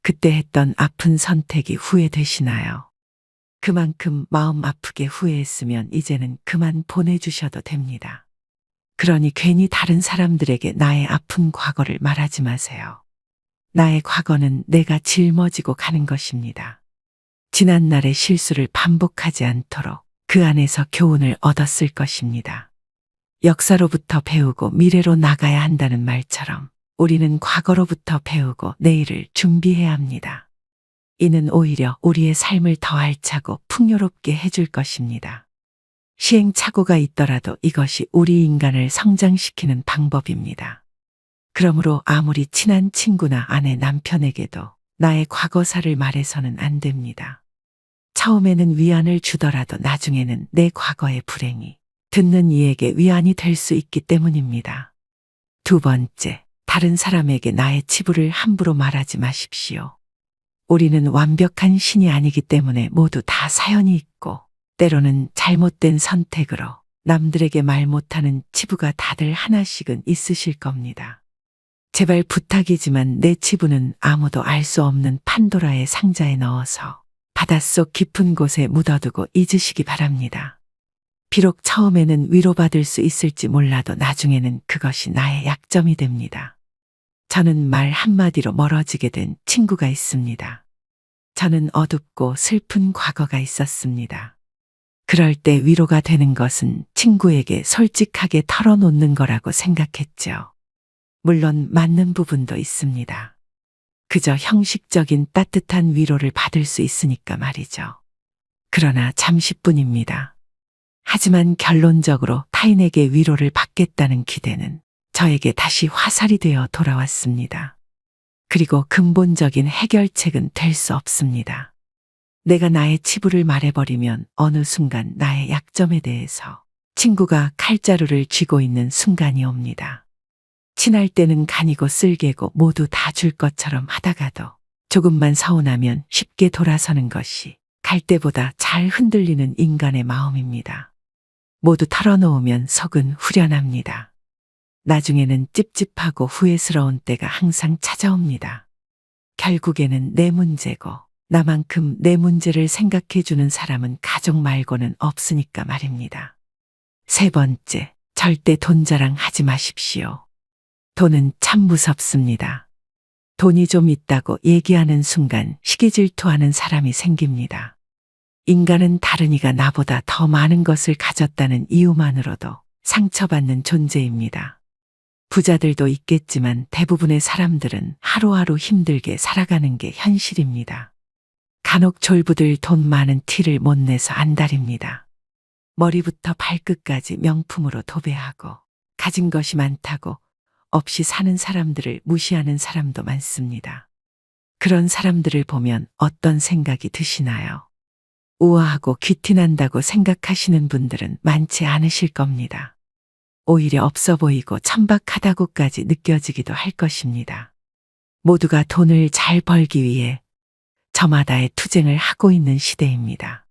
그때 했던 아픈 선택이 후회되시나요? 그만큼 마음 아프게 후회했으면 이제는 그만 보내주셔도 됩니다. 그러니 괜히 다른 사람들에게 나의 아픈 과거를 말하지 마세요. 나의 과거는 내가 짊어지고 가는 것입니다. 지난날의 실수를 반복하지 않도록 그 안에서 교훈을 얻었을 것입니다. 역사로부터 배우고 미래로 나가야 한다는 말처럼 우리는 과거로부터 배우고 내일을 준비해야 합니다. 이는 오히려 우리의 삶을 더 알차고 풍요롭게 해줄 것입니다. 시행착오가 있더라도 이것이 우리 인간을 성장시키는 방법입니다. 그러므로 아무리 친한 친구나 아내, 남편에게도 나의 과거사를 말해서는 안 됩니다. 처음에는 위안을 주더라도 나중에는 내 과거의 불행이 듣는 이에게 위안이 될 수 있기 때문입니다. 두 번째, 다른 사람에게 나의 치부를 함부로 말하지 마십시오. 우리는 완벽한 신이 아니기 때문에 모두 다 사연이 있고 때로는 잘못된 선택으로 남들에게 말 못하는 치부가 다들 하나씩은 있으실 겁니다. 제발 부탁이지만 내 치부는 아무도 알 수 없는 판도라의 상자에 넣어서 바닷속 깊은 곳에 묻어두고 잊으시기 바랍니다. 비록 처음에는 위로받을 수 있을지 몰라도 나중에는 그것이 나의 약점이 됩니다. 저는 말 한마디로 멀어지게 된 친구가 있습니다. 저는 어둡고 슬픈 과거가 있었습니다. 그럴 때 위로가 되는 것은 친구에게 솔직하게 털어놓는 거라고 생각했죠. 물론 맞는 부분도 있습니다. 그저 형식적인 따뜻한 위로를 받을 수 있으니까 말이죠. 그러나 잠시뿐입니다. 하지만 결론적으로 타인에게 위로를 받겠다는 기대는 저에게 다시 화살이 되어 돌아왔습니다. 그리고 근본적인 해결책은 될 수 없습니다. 내가 나의 치부를 말해버리면 어느 순간 나의 약점에 대해서 친구가 칼자루를 쥐고 있는 순간이 옵니다. 친할 때는 간이고 쓸개고 모두 다 줄 것처럼 하다가도 조금만 서운하면 쉽게 돌아서는 것이 갈대보다 잘 흔들리는 인간의 마음입니다. 모두 털어놓으면 속은 후련합니다. 나중에는 찝찝하고 후회스러운 때가 항상 찾아옵니다. 결국에는 내 문제고 나만큼 내 문제를 생각해주는 사람은 가족 말고는 없으니까 말입니다. 세 번째, 절대 돈 자랑하지 마십시오. 돈은 참 무섭습니다. 돈이 좀 있다고 얘기하는 순간 시기질투하는 사람이 생깁니다. 인간은 다른 이가 나보다 더 많은 것을 가졌다는 이유만으로도 상처받는 존재입니다. 부자들도 있겠지만 대부분의 사람들은 하루하루 힘들게 살아가는 게 현실입니다. 간혹 졸부들 돈 많은 티를 못 내서 안달입니다. 머리부터 발끝까지 명품으로 도배하고 가진 것이 많다고 없이 사는 사람들을 무시하는 사람도 많습니다. 그런 사람들을 보면 어떤 생각이 드시나요? 우아하고 귀티난다고 생각하시는 분들은 많지 않으실 겁니다. 오히려 없어 보이고 천박하다고까지 느껴지기도 할 것입니다. 모두가 돈을 잘 벌기 위해 저마다의 투쟁을 하고 있는 시대입니다.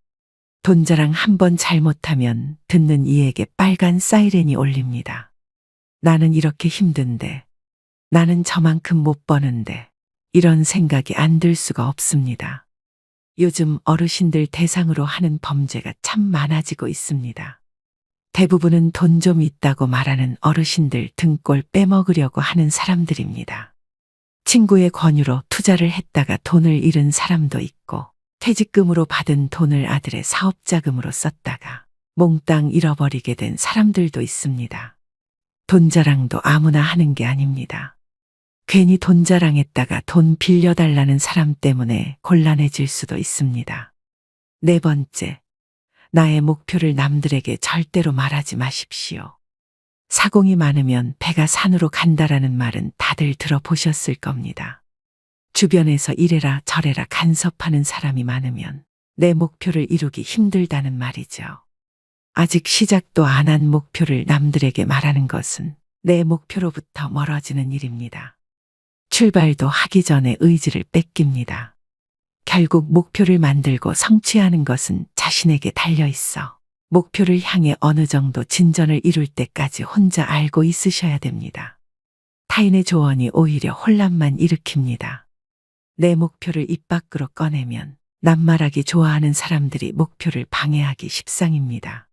돈 자랑 한 번 잘못하면 듣는 이에게 빨간 사이렌이 울립니다. 나는 이렇게 힘든데, 나는 저만큼 못 버는데, 이런 생각이 안 들 수가 없습니다. 요즘 어르신들 대상으로 하는 범죄가 참 많아지고 있습니다. 대부분은 돈 좀 있다고 말하는 어르신들 등골 빼먹으려고 하는 사람들입니다. 친구의 권유로 투자를 했다가 돈을 잃은 사람도 있고, 퇴직금으로 받은 돈을 아들의 사업자금으로 썼다가 몽땅 잃어버리게 된 사람들도 있습니다. 돈 자랑도 아무나 하는 게 아닙니다. 괜히 돈 자랑했다가 돈 빌려달라는 사람 때문에 곤란해질 수도 있습니다. 네 번째, 나의 목표를 남들에게 절대로 말하지 마십시오. 사공이 많으면 배가 산으로 간다라는 말은 다들 들어보셨을 겁니다. 주변에서 이래라 저래라 간섭하는 사람이 많으면 내 목표를 이루기 힘들다는 말이죠. 아직 시작도 안 한 목표를 남들에게 말하는 것은 내 목표로부터 멀어지는 일입니다. 출발도 하기 전에 의지를 뺏깁니다. 결국 목표를 만들고 성취하는 것은 자신에게 달려 있어 목표를 향해 어느 정도 진전을 이룰 때까지 혼자 알고 있으셔야 됩니다. 타인의 조언이 오히려 혼란만 일으킵니다. 내 목표를 입 밖으로 꺼내면 낱말하기 좋아하는 사람들이 목표를 방해하기 십상입니다.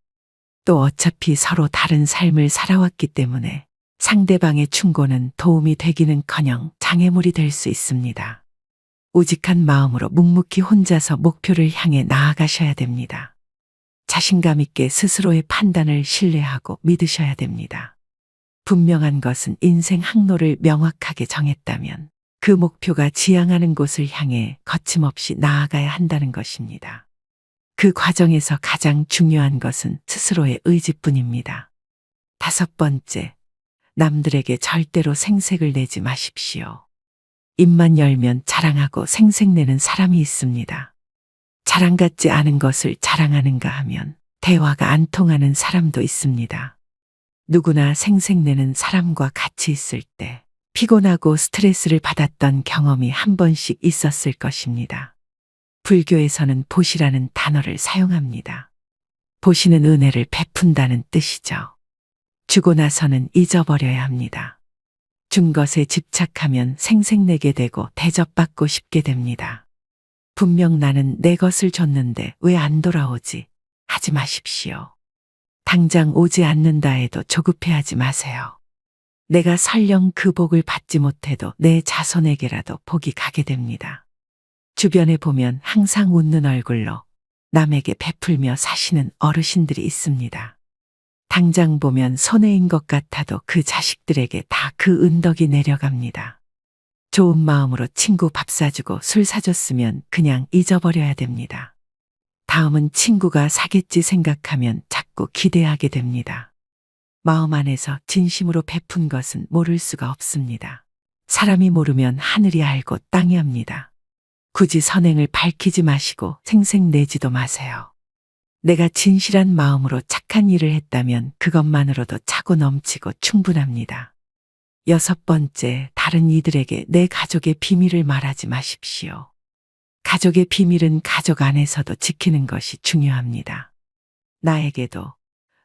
또 어차피 서로 다른 삶을 살아왔기 때문에 상대방의 충고는 도움이 되기는커녕 장애물이 될 수 있습니다. 우직한 마음으로 묵묵히 혼자서 목표를 향해 나아가셔야 됩니다. 자신감 있게 스스로의 판단을 신뢰하고 믿으셔야 됩니다. 분명한 것은 인생 항로를 명확하게 정했다면 그 목표가 지향하는 곳을 향해 거침없이 나아가야 한다는 것입니다. 그 과정에서 가장 중요한 것은 스스로의 의지뿐입니다. 다섯 번째, 남들에게 절대로 생색을 내지 마십시오. 입만 열면 자랑하고 생색내는 사람이 있습니다. 자랑 같지 않은 것을 자랑하는가 하면 대화가 안 통하는 사람도 있습니다. 누구나 생색내는 사람과 같이 있을 때 피곤하고 스트레스를 받았던 경험이 한 번씩 있었을 것입니다. 불교에서는 보시라는 단어를 사용합니다. 보시는 은혜를 베푼다는 뜻이죠. 주고 나서는 잊어버려야 합니다. 준 것에 집착하면 생색내게 되고 대접받고 싶게 됩니다. 분명 나는 내 것을 줬는데 왜 안 돌아오지? 하지 마십시오. 당장 오지 않는다 해도 조급해하지 마세요. 내가 설령 그 복을 받지 못해도 내 자손에게라도 복이 가게 됩니다. 주변에 보면 항상 웃는 얼굴로 남에게 베풀며 사시는 어르신들이 있습니다. 당장 보면 손해인 것 같아도 그 자식들에게 다 그 은덕이 내려갑니다. 좋은 마음으로 친구 밥 사주고 술 사줬으면 그냥 잊어버려야 됩니다. 다음은 친구가 사겠지 생각하면 자꾸 기대하게 됩니다. 마음 안에서 진심으로 베푼 것은 모를 수가 없습니다. 사람이 모르면 하늘이 알고 땅이 압니다. 굳이 선행을 밝히지 마시고 생색내지도 마세요. 내가 진실한 마음으로 착한 일을 했다면 그것만으로도 차고 넘치고 충분합니다. 여섯 번째, 다른 이들에게 내 가족의 비밀을 말하지 마십시오. 가족의 비밀은 가족 안에서도 지키는 것이 중요합니다. 나에게도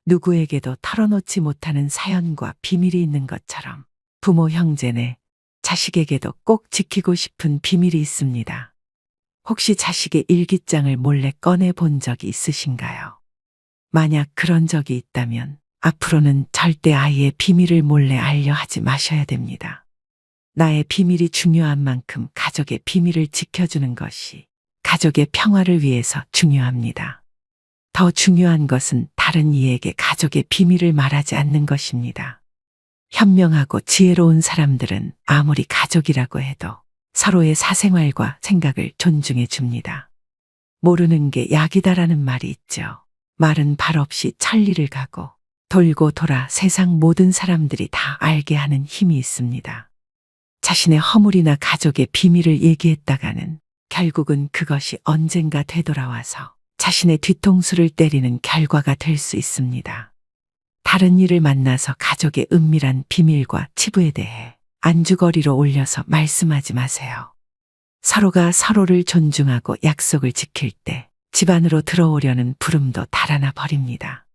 누구에게도 털어놓지 못하는 사연과 비밀이 있는 것처럼 부모 형제네, 자식에게도 꼭 지키고 싶은 비밀이 있습니다. 혹시 자식의 일기장을 몰래 꺼내 본 적이 있으신가요? 만약 그런 적이 있다면 앞으로는 절대 아이의 비밀을 몰래 알려 하지 마셔야 됩니다. 나의 비밀이 중요한 만큼 가족의 비밀을 지켜주는 것이 가족의 평화를 위해서 중요합니다. 더 중요한 것은 다른 이에게 가족의 비밀을 말하지 않는 것입니다. 현명하고 지혜로운 사람들은 아무리 가족이라고 해도 서로의 사생활과 생각을 존중해 줍니다. 모르는 게 약이다라는 말이 있죠. 말은 발 없이 천리를 가고 돌고 돌아 세상 모든 사람들이 다 알게 하는 힘이 있습니다. 자신의 허물이나 가족의 비밀을 얘기했다가는 결국은 그것이 언젠가 되돌아와서 자신의 뒤통수를 때리는 결과가 될 수 있습니다. 다른 이를 만나서 가족의 은밀한 비밀과 치부에 대해 안주거리로 올려서 말씀하지 마세요. 서로가 서로를 존중하고 약속을 지킬 때 집 안으로 들어오려는 부름도 달아나 버립니다.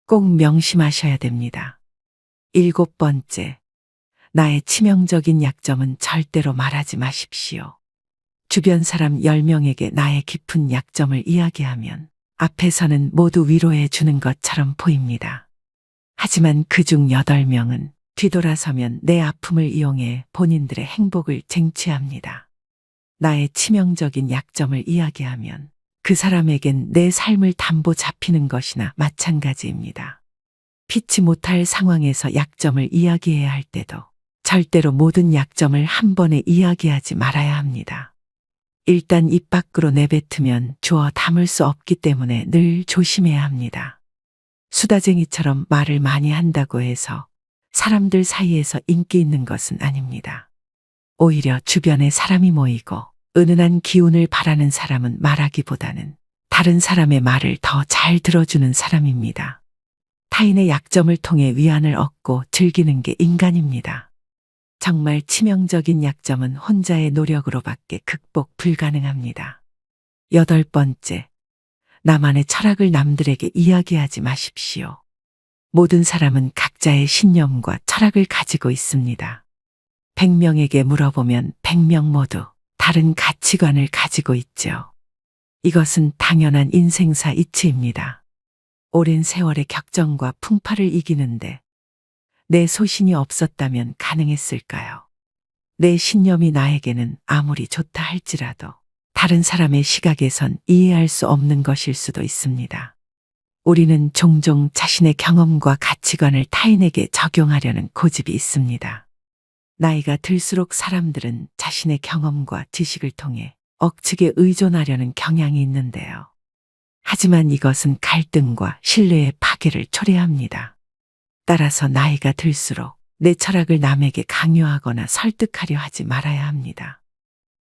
꼭 명심하셔야 됩니다. 7번째, 나의 치명적인 약점은 절대로 말하지 마십시오. 주변 사람 10명에게 나의 깊은 약점을 이야기하면 앞에서는 모두 위로해 주는 것처럼 보입니다. 하지만 그중 8명은 뒤돌아서면 내 아픔을 이용해 본인들의 행복을 쟁취합니다. 나의 치명적인 약점을 이야기하면 그 사람에겐 내 삶을 담보 잡히는 것이나 마찬가지입니다. 피치 못할 상황에서 약점을 이야기해야 할 때도 절대로 모든 약점을 한 번에 이야기하지 말아야 합니다. 일단 입 밖으로 내뱉으면 주워 담을 수 없기 때문에 늘 조심해야 합니다. 수다쟁이처럼 말을 많이 한다고 해서 사람들 사이에서 인기 있는 것은 아닙니다. 오히려 주변에 사람이 모이고 은은한 기운을 바라는 사람은 말하기보다는 다른 사람의 말을 더 잘 들어주는 사람입니다. 타인의 약점을 통해 위안을 얻고 즐기는 게 인간입니다. 정말 치명적인 약점은 혼자의 노력으로밖에 극복 불가능합니다. 8번째, 나만의 철학을 남들에게 이야기하지 마십시오. 모든 사람은 각자의 신념과 철학을 가지고 있습니다. 100명에게 물어보면 100명 모두 다른 가치관을 가지고 있죠. 이것은 당연한 인생사 이치입니다. 오랜 세월의 격정과 풍파를 이기는데 내 소신이 없었다면 가능했을까요? 내 신념이 나에게는 아무리 좋다 할지라도 다른 사람의 시각에선 이해할 수 없는 것일 수도 있습니다. 우리는 종종 자신의 경험과 가치관을 타인에게 적용하려는 고집이 있습니다. 나이가 들수록 사람들은 자신의 경험과 지식을 통해 억측에 의존하려는 경향이 있는데요. 하지만 이것은 갈등과 신뢰의 파괴를 초래합니다. 따라서 나이가 들수록 내 철학을 남에게 강요하거나 설득하려 하지 말아야 합니다.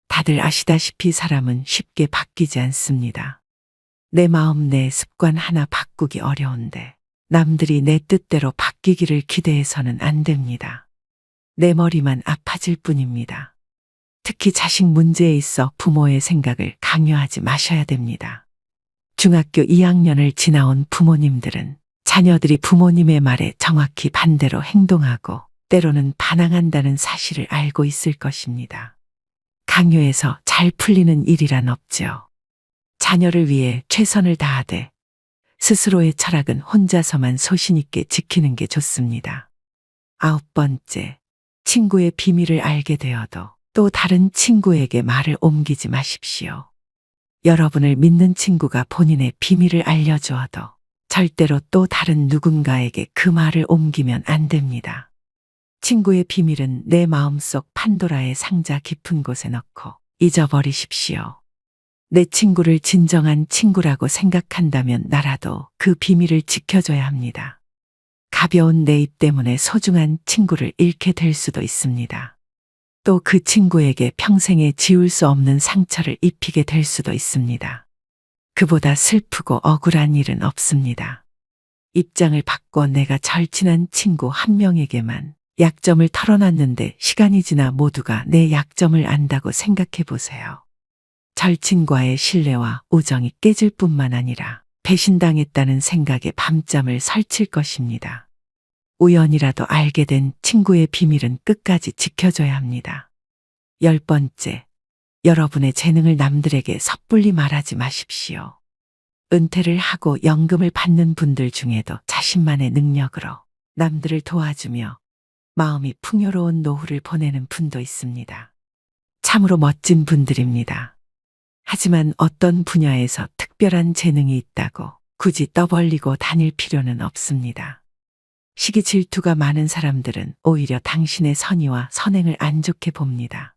다들 아시다시피 사람은 쉽게 바뀌지 않습니다. 내 마음, 내 습관 하나 바꾸기 어려운데 남들이 내 뜻대로 바뀌기를 기대해서는 안 됩니다. 내 머리만 아파질 뿐입니다. 특히 자식 문제에 있어 부모의 생각을 강요하지 마셔야 됩니다. 중학교 2학년을 지나온 부모님들은 자녀들이 부모님의 말에 정확히 반대로 행동하고 때로는 반항한다는 사실을 알고 있을 것입니다. 강요해서 잘 풀리는 일이란 없죠. 자녀를 위해 최선을 다하되 스스로의 철학은 혼자서만 소신 있게 지키는 게 좋습니다. 9번째, 친구의 비밀을 알게 되어도 또 다른 친구에게 말을 옮기지 마십시오. 여러분을 믿는 친구가 본인의 비밀을 알려주어도 절대로 또 다른 누군가에게 그 말을 옮기면 안 됩니다. 친구의 비밀은 내 마음속 판도라의 상자 깊은 곳에 넣고 잊어버리십시오. 내 친구를 진정한 친구라고 생각한다면 나라도 그 비밀을 지켜줘야 합니다. 가벼운 내 입 때문에 소중한 친구를 잃게 될 수도 있습니다. 또 그 친구에게 평생에 지울 수 없는 상처를 입히게 될 수도 있습니다. 그보다 슬프고 억울한 일은 없습니다. 입장을 바꿔 내가 절친한 친구 한 명에게만 약점을 털어놨는데 시간이 지나 모두가 내 약점을 안다고 생각해 보세요. 절친과의 신뢰와 우정이 깨질 뿐만 아니라 배신당했다는 생각에 밤잠을 설칠 것입니다. 우연이라도 알게 된 친구의 비밀은 끝까지 지켜줘야 합니다. 10번째, 여러분의 재능을 남들에게 섣불리 말하지 마십시오. 은퇴를 하고 연금을 받는 분들 중에도 자신만의 능력으로 남들을 도와주며 마음이 풍요로운 노후를 보내는 분도 있습니다. 참으로 멋진 분들입니다. 하지만 어떤 분야에서 특별한 재능이 있다고 굳이 떠벌리고 다닐 필요는 없습니다. 시기 질투가 많은 사람들은 오히려 당신의 선의와 선행을 안 좋게 봅니다.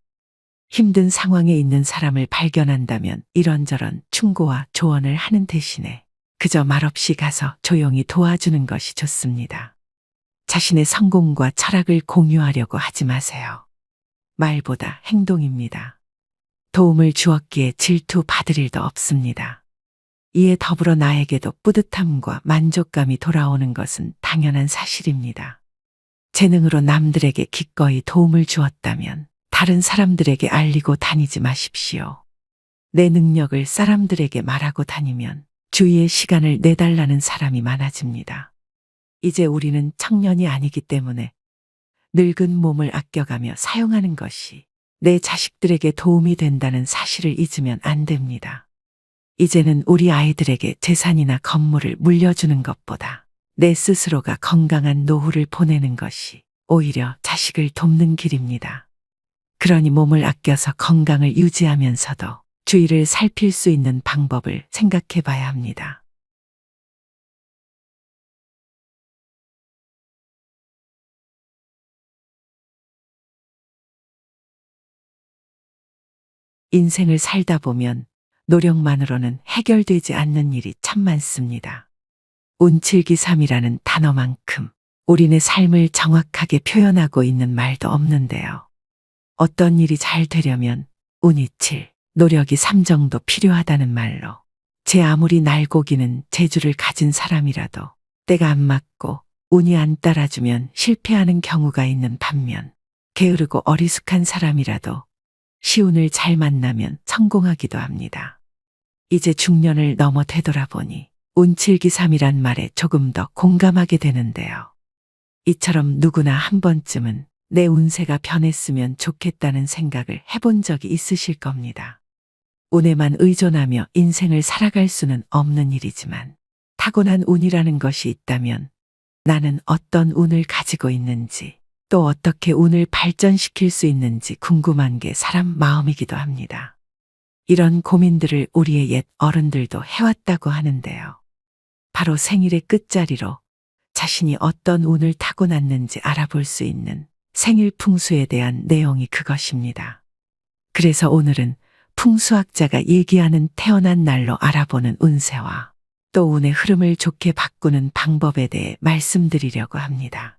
힘든 상황에 있는 사람을 발견한다면 이런저런 충고와 조언을 하는 대신에 그저 말없이 가서 조용히 도와주는 것이 좋습니다. 자신의 성공과 철학을 공유하려고 하지 마세요. 말보다 행동입니다. 도움을 주었기에 질투 받을 일도 없습니다. 이에 더불어 나에게도 뿌듯함과 만족감이 돌아오는 것은 당연한 사실입니다. 재능으로 남들에게 기꺼이 도움을 주었다면 다른 사람들에게 알리고 다니지 마십시오. 내 능력을 사람들에게 말하고 다니면 주위에 시간을 내달라는 사람이 많아집니다. 이제 우리는 청년이 아니기 때문에 늙은 몸을 아껴가며 사용하는 것이 내 자식들에게 도움이 된다는 사실을 잊으면 안 됩니다. 이제는 우리 아이들에게 재산이나 건물을 물려주는 것보다 내 스스로가 건강한 노후를 보내는 것이 오히려 자식을 돕는 길입니다. 그러니 몸을 아껴서 건강을 유지하면서도 주위를 살필 수 있는 방법을 생각해 봐야 합니다. 인생을 살다 보면 노력만으로는 해결되지 않는 일이 참 많습니다. 운칠기삼이라는 단어만큼 우리네 삶을 정확하게 표현하고 있는 말도 없는데요. 어떤 일이 잘 되려면 운이 7, 노력이 3 정도 필요하다는 말로 제 아무리 날고기는 재주를 가진 사람이라도 때가 안 맞고 운이 안 따라주면 실패하는 경우가 있는 반면 게으르고 어리숙한 사람이라도 시운을 잘 만나면 성공하기도 합니다. 이제 중년을 넘어 되돌아보니 운칠기삼이란 말에 조금 더 공감하게 되는데요. 이처럼 누구나 한 번쯤은 내 운세가 변했으면 좋겠다는 생각을 해본 적이 있으실 겁니다. 운에만 의존하며 인생을 살아갈 수는 없는 일이지만 타고난 운이라는 것이 있다면 나는 어떤 운을 가지고 있는지 또 어떻게 운을 발전시킬 수 있는지 궁금한 게 사람 마음이기도 합니다. 이런 고민들을 우리의 옛 어른들도 해왔다고 하는데요. 바로 생일의 끝자리로 자신이 어떤 운을 타고났는지 알아볼 수 있는 생일 풍수에 대한 내용이 그것입니다. 그래서 오늘은 풍수학자가 얘기하는 태어난 날로 알아보는 운세와 또 운의 흐름을 좋게 바꾸는 방법에 대해 말씀드리려고 합니다.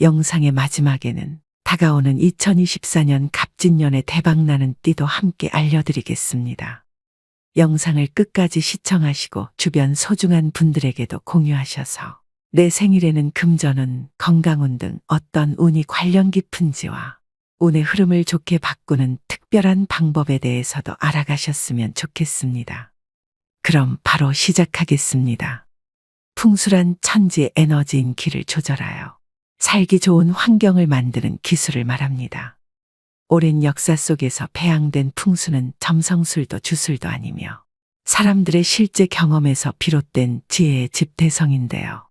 영상의 마지막에는 다가오는 2024년 갑진년의 대박나는 띠도 함께 알려드리겠습니다. 영상을 끝까지 시청하시고 주변 소중한 분들에게도 공유하셔서 내 생일에는 금전운, 건강운 등 어떤 운이 관련 깊은지와 운의 흐름을 좋게 바꾸는 특별한 방법에 대해서도 알아가셨으면 좋겠습니다. 그럼 바로 시작하겠습니다. 풍수란 천지의 에너지인 기를 조절하여 살기 좋은 환경을 만드는 기술을 말합니다. 오랜 역사 속에서 배양된 풍수는 점성술도 주술도 아니며 사람들의 실제 경험에서 비롯된 지혜의 집대성인데요.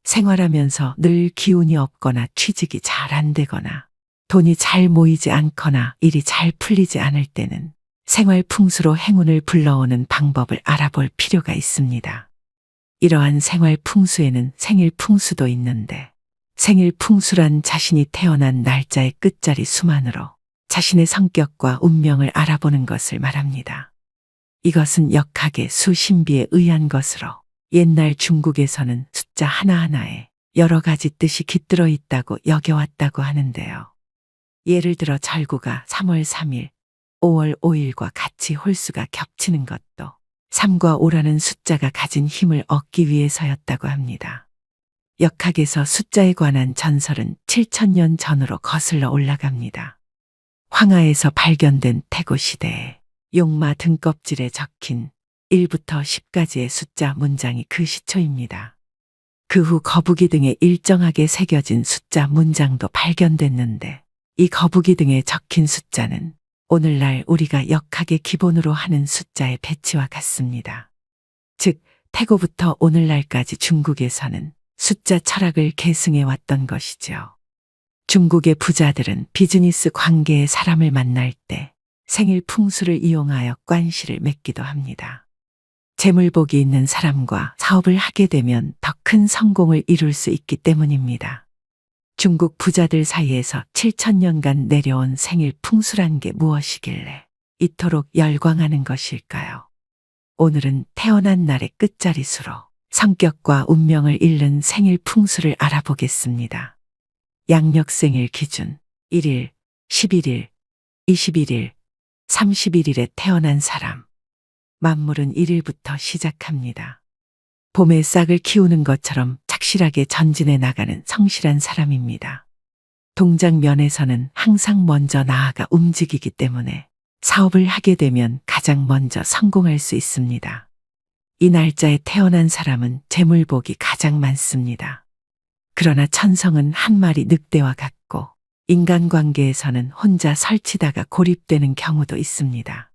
생활하면서 늘 기운이 없거나 취직이 잘 안 되거나 돈이 잘 모이지 않거나 일이 잘 풀리지 않을 때는 생활 풍수로 행운을 불러오는 방법을 알아볼 필요가 있습니다. 이러한 생활 풍수에는 생일 풍수도 있는데 생일 풍수란 자신이 태어난 날짜의 끝자리 수만으로 자신의 성격과 운명을 알아보는 것을 말합니다. 이것은 역학의 수신비에 의한 것으로 옛날 중국에서는 숫자 하나하나에 여러 가지 뜻이 깃들어 있다고 여겨왔다고 하는데요. 예를 들어 절구가 3월 3일, 5월 5일과 같이 홀수가 겹치는 것도 3과 5라는 숫자가 가진 힘을 얻기 위해서였다고 합니다. 역학에서 숫자에 관한 전설은 7천년 전으로 거슬러 올라갑니다. 황하에서 발견된 태고 시대에 용마 등껍질에 적힌 1부터 10까지의 숫자 문장이 그 시초입니다. 그 후 거북이 등에 일정하게 새겨진 숫자 문장도 발견됐는데 이 거북이 등에 적힌 숫자는 오늘날 우리가 역학의 기본으로 하는 숫자의 배치와 같습니다. 즉, 태고부터 오늘날까지 중국에서는 숫자 철학을 계승해 왔던 것이죠. 중국의 부자들은 비즈니스 관계의 사람을 만날 때 생일 풍수를 이용하여 관시를 맺기도 합니다. 재물복이 있는 사람과 사업을 하게 되면 더 큰 성공을 이룰 수 있기 때문입니다. 중국 부자들 사이에서 7천년간 내려온 생일 풍수란 게 무엇이길래 이토록 열광하는 것일까요? 오늘은 태어난 날의 끝자리 수로 성격과 운명을 잃는 생일 풍수를 알아보겠습니다. 양력생일 기준 1일, 11일, 21일, 31일에 태어난 사람. 만물은 1일부터 시작합니다. 봄에 싹을 키우는 것처럼 착실하게 전진해 나가는 성실한 사람입니다. 동작 면에서는 항상 먼저 나아가 움직이기 때문에 사업을 하게 되면 가장 먼저 성공할 수 있습니다. 이 날짜에 태어난 사람은 재물복이 가장 많습니다. 그러나 천성은 한 마리 늑대와 같고 인간관계에서는 혼자 설치다가 고립되는 경우도 있습니다.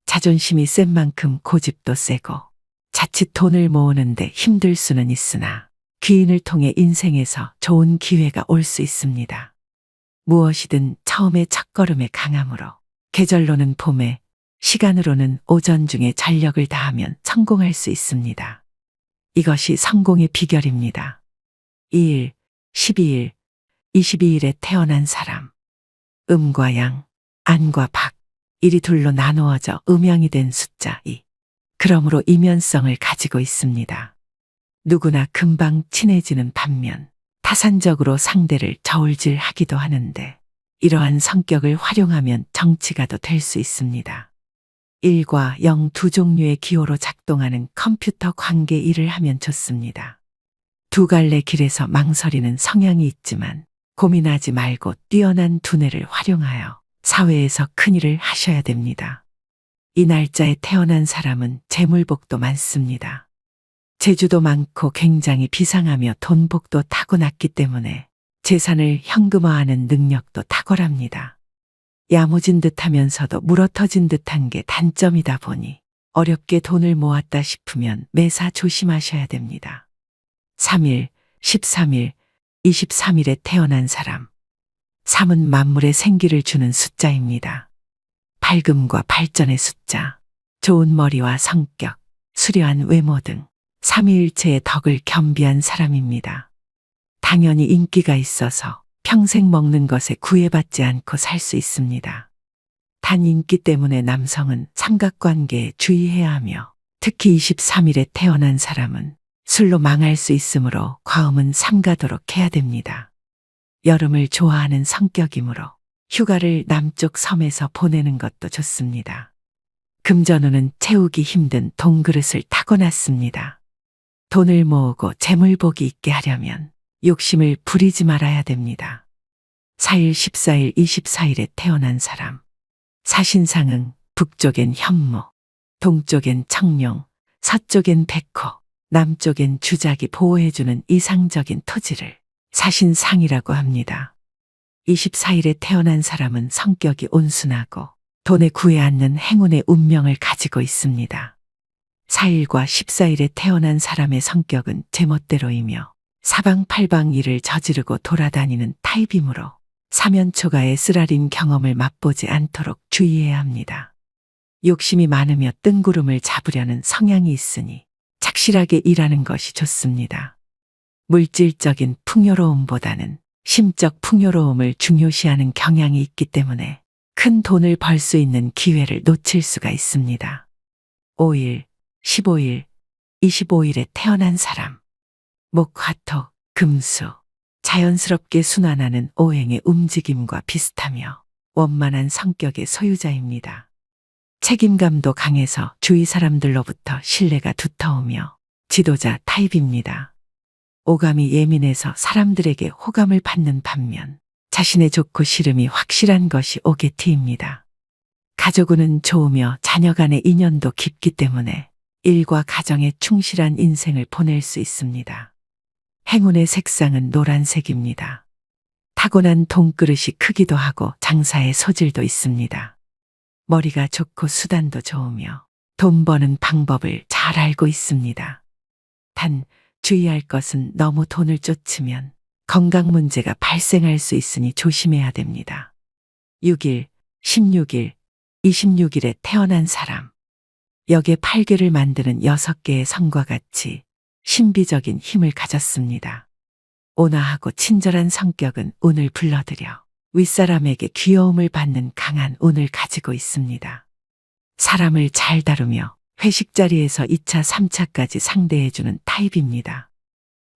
자존심이 센 만큼 고집도 세고 자칫 돈을 모으는데 힘들 수는 있으나 귀인을 통해 인생에서 좋은 기회가 올 수 있습니다. 무엇이든 처음의 첫걸음에 강함으로 계절로는 봄에, 시간으로는 오전 중에 전력을 다하면 성공할 수 있습니다. 이것이 성공의 비결입니다. 2일, 12일, 22일에 태어난 사람. 음과 양, 안과 박, 일이 둘로 나누어져 음양이 된 숫자 2. 그러므로 이면성을 가지고 있습니다. 누구나 금방 친해지는 반면 타산적으로 상대를 저울질하기도 하는데 이러한 성격을 활용하면 정치가도 될 수 있습니다. 1과 0 두 종류의 기호로 작동하는 컴퓨터 관계 일을 하면 좋습니다. 두 갈래 길에서 망설이는 성향이 있지만 고민하지 말고 뛰어난 두뇌를 활용하여 사회에서 큰일을 하셔야 됩니다. 이 날짜에 태어난 사람은 재물복도 많습니다. 재주도 많고 굉장히 비상하며 돈복도 타고났기 때문에 재산을 현금화하는 능력도 탁월합니다. 야무진 듯하면서도 물어터진 듯한 게 단점이다 보니 어렵게 돈을 모았다 싶으면 매사 조심하셔야 됩니다. 3일, 13일, 23일에 태어난 사람. 3은 만물에 생기를 주는 숫자입니다. 밝음과 발전의 숫자, 좋은 머리와 성격, 수려한 외모 등 삼위일체의 덕을 겸비한 사람입니다. 당연히 인기가 있어서 평생 먹는 것에 구애받지 않고 살 수 있습니다. 단 인기 때문에 남성은 삼각관계에 주의해야 하며 특히 23일에 태어난 사람은 술로 망할 수 있으므로 과음은 삼가도록 해야 됩니다. 여름을 좋아하는 성격이므로 휴가를 남쪽 섬에서 보내는 것도 좋습니다. 금전운은 채우기 힘든 동그릇을 타고났습니다. 돈을 모으고 재물복이 있게 하려면 욕심을 부리지 말아야 됩니다. 4일, 14일, 24일에 태어난 사람. 사신상은 북쪽엔 현무, 동쪽엔 청룡, 서쪽엔 백호, 남쪽엔 주작이 보호해주는 이상적인 토지를 사신상이라고 합니다. 24일에 태어난 사람은 성격이 온순하고 돈에 구애 않는 행운의 운명을 가지고 있습니다. 4일과 14일에 태어난 사람의 성격은 제멋대로이며 사방팔방 일을 저지르고 돌아다니는 타입이므로 사면초가의 쓰라린 경험을 맛보지 않도록 주의해야 합니다. 욕심이 많으며 뜬구름을 잡으려는 성향이 있으니 착실하게 일하는 것이 좋습니다. 물질적인 풍요로움보다는 심적 풍요로움을 중요시하는 경향이 있기 때문에 큰 돈을 벌 수 있는 기회를 놓칠 수가 있습니다. 5일, 15일, 25일에 태어난 사람. 목화토, 금수, 자연스럽게 순환하는 오행의 움직임과 비슷하며 원만한 성격의 소유자입니다. 책임감도 강해서 주위 사람들로부터 신뢰가 두터우며 지도자 타입입니다. 오감이 예민해서 사람들에게 호감을 받는 반면 자신의 좋고 싫음이 확실한 것이 오게티입니다. 가족운은 좋으며 자녀 간의 인연도 깊기 때문에 일과 가정에 충실한 인생을 보낼 수 있습니다. 행운의 색상은 노란색입니다. 타고난 돈그릇이 크기도 하고 장사의 소질도 있습니다. 머리가 좋고 수단도 좋으며 돈 버는 방법을 잘 알고 있습니다. 단 주의할 것은 너무 돈을 쫓으면 건강 문제가 발생할 수 있으니 조심해야 됩니다. 6일, 16일, 26일에 태어난 사람. 역의 8개를 만드는 6개의 성과 같이 신비적인 힘을 가졌습니다. 온화하고 친절한 성격은 운을 불러들여 윗사람에게 귀여움을 받는 강한 운을 가지고 있습니다. 사람을 잘 다루며 회식 자리에서 2차, 3차까지 상대해주는 타입입니다.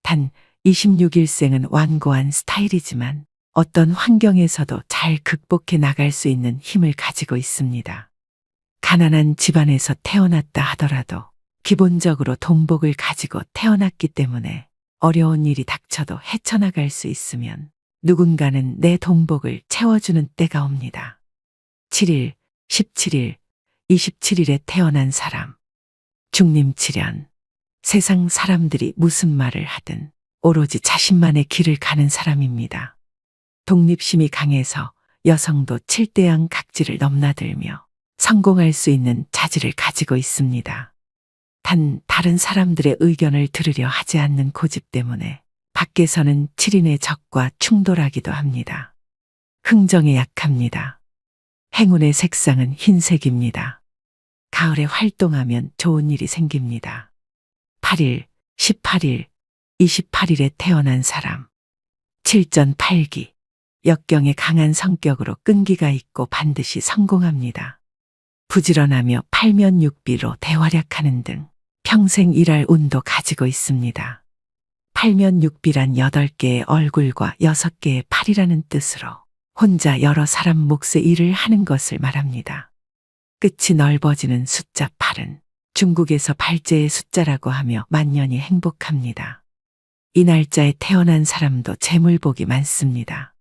단 26일생은 완고한 스타일이지만 어떤 환경에서도 잘 극복해 나갈 수 있는 힘을 가지고 있습니다. 가난한 집안에서 태어났다 하더라도 기본적으로 돈복을 가지고 태어났기 때문에 어려운 일이 닥쳐도 헤쳐나갈 수 있으면 누군가는 내 돈복을 채워주는 때가 옵니다. 7일, 17일, 27일에 태어난 사람. 중림칠연. 세상 사람들이 무슨 말을 하든 오로지 자신만의 길을 가는 사람입니다. 독립심이 강해서 여성도 칠대양 각지를 넘나들며 성공할 수 있는 자질을 가지고 있습니다. 단 다른 사람들의 의견을 들으려 하지 않는 고집 때문에 밖에서는 7인의 적과 충돌하기도 합니다. 흥정에 약합니다. 행운의 색상은 흰색입니다. 가을에 활동하면 좋은 일이 생깁니다. 8일, 18일, 28일에 태어난 사람. 칠전팔기. 역경에 강한 성격으로 끈기가 있고 반드시 성공합니다. 부지런하며 팔면육비로 대활약하는 등 평생 일할 운도 가지고 있습니다. 팔면육비란 8개의 얼굴과 6개의 팔이라는 뜻으로 혼자 여러 사람 몫의 일을 하는 것을 말합니다. 끝이 넓어지는 숫자 8은 중국에서 발제의 숫자라고 하며 만년이 행복합니다. 이 날짜에 태어난 사람도 재물복이 많습니다.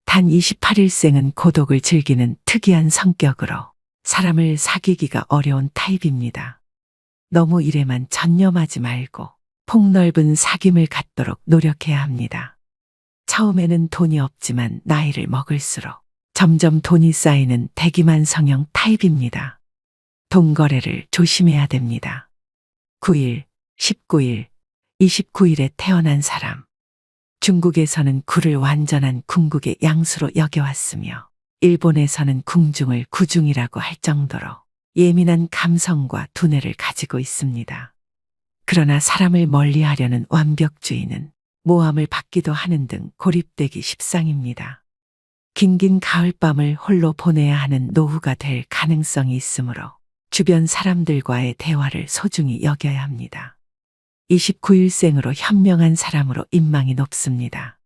단 28일생은 고독을 즐기는 특이한 성격으로 사람을 사귀기가 어려운 타입입니다. 너무 일에만 전념하지 말고 폭넓은 사귐을 갖도록 노력해야 합니다. 처음에는 돈이 없지만 나이를 먹을수록 점점 돈이 쌓이는 대기만성형 타입입니다. 돈거래를 조심해야 됩니다. 9일, 19일, 29일에 태어난 사람. 중국에서는 굴을 완전한 궁극의 양수로 여겨왔으며 일본에서는 궁중을 구중이라고 할 정도로 예민한 감성과 두뇌를 가지고 있습니다. 그러나 사람을 멀리하려는 완벽주의는 모함을 받기도 하는 등 고립되기 십상입니다. 긴긴 가을밤을 홀로 보내야 하는 노후가 될 가능성이 있으므로 주변 사람들과의 대화를 소중히 여겨야 합니다. 29일생으로 현명한 사람으로 인망이 높습니다.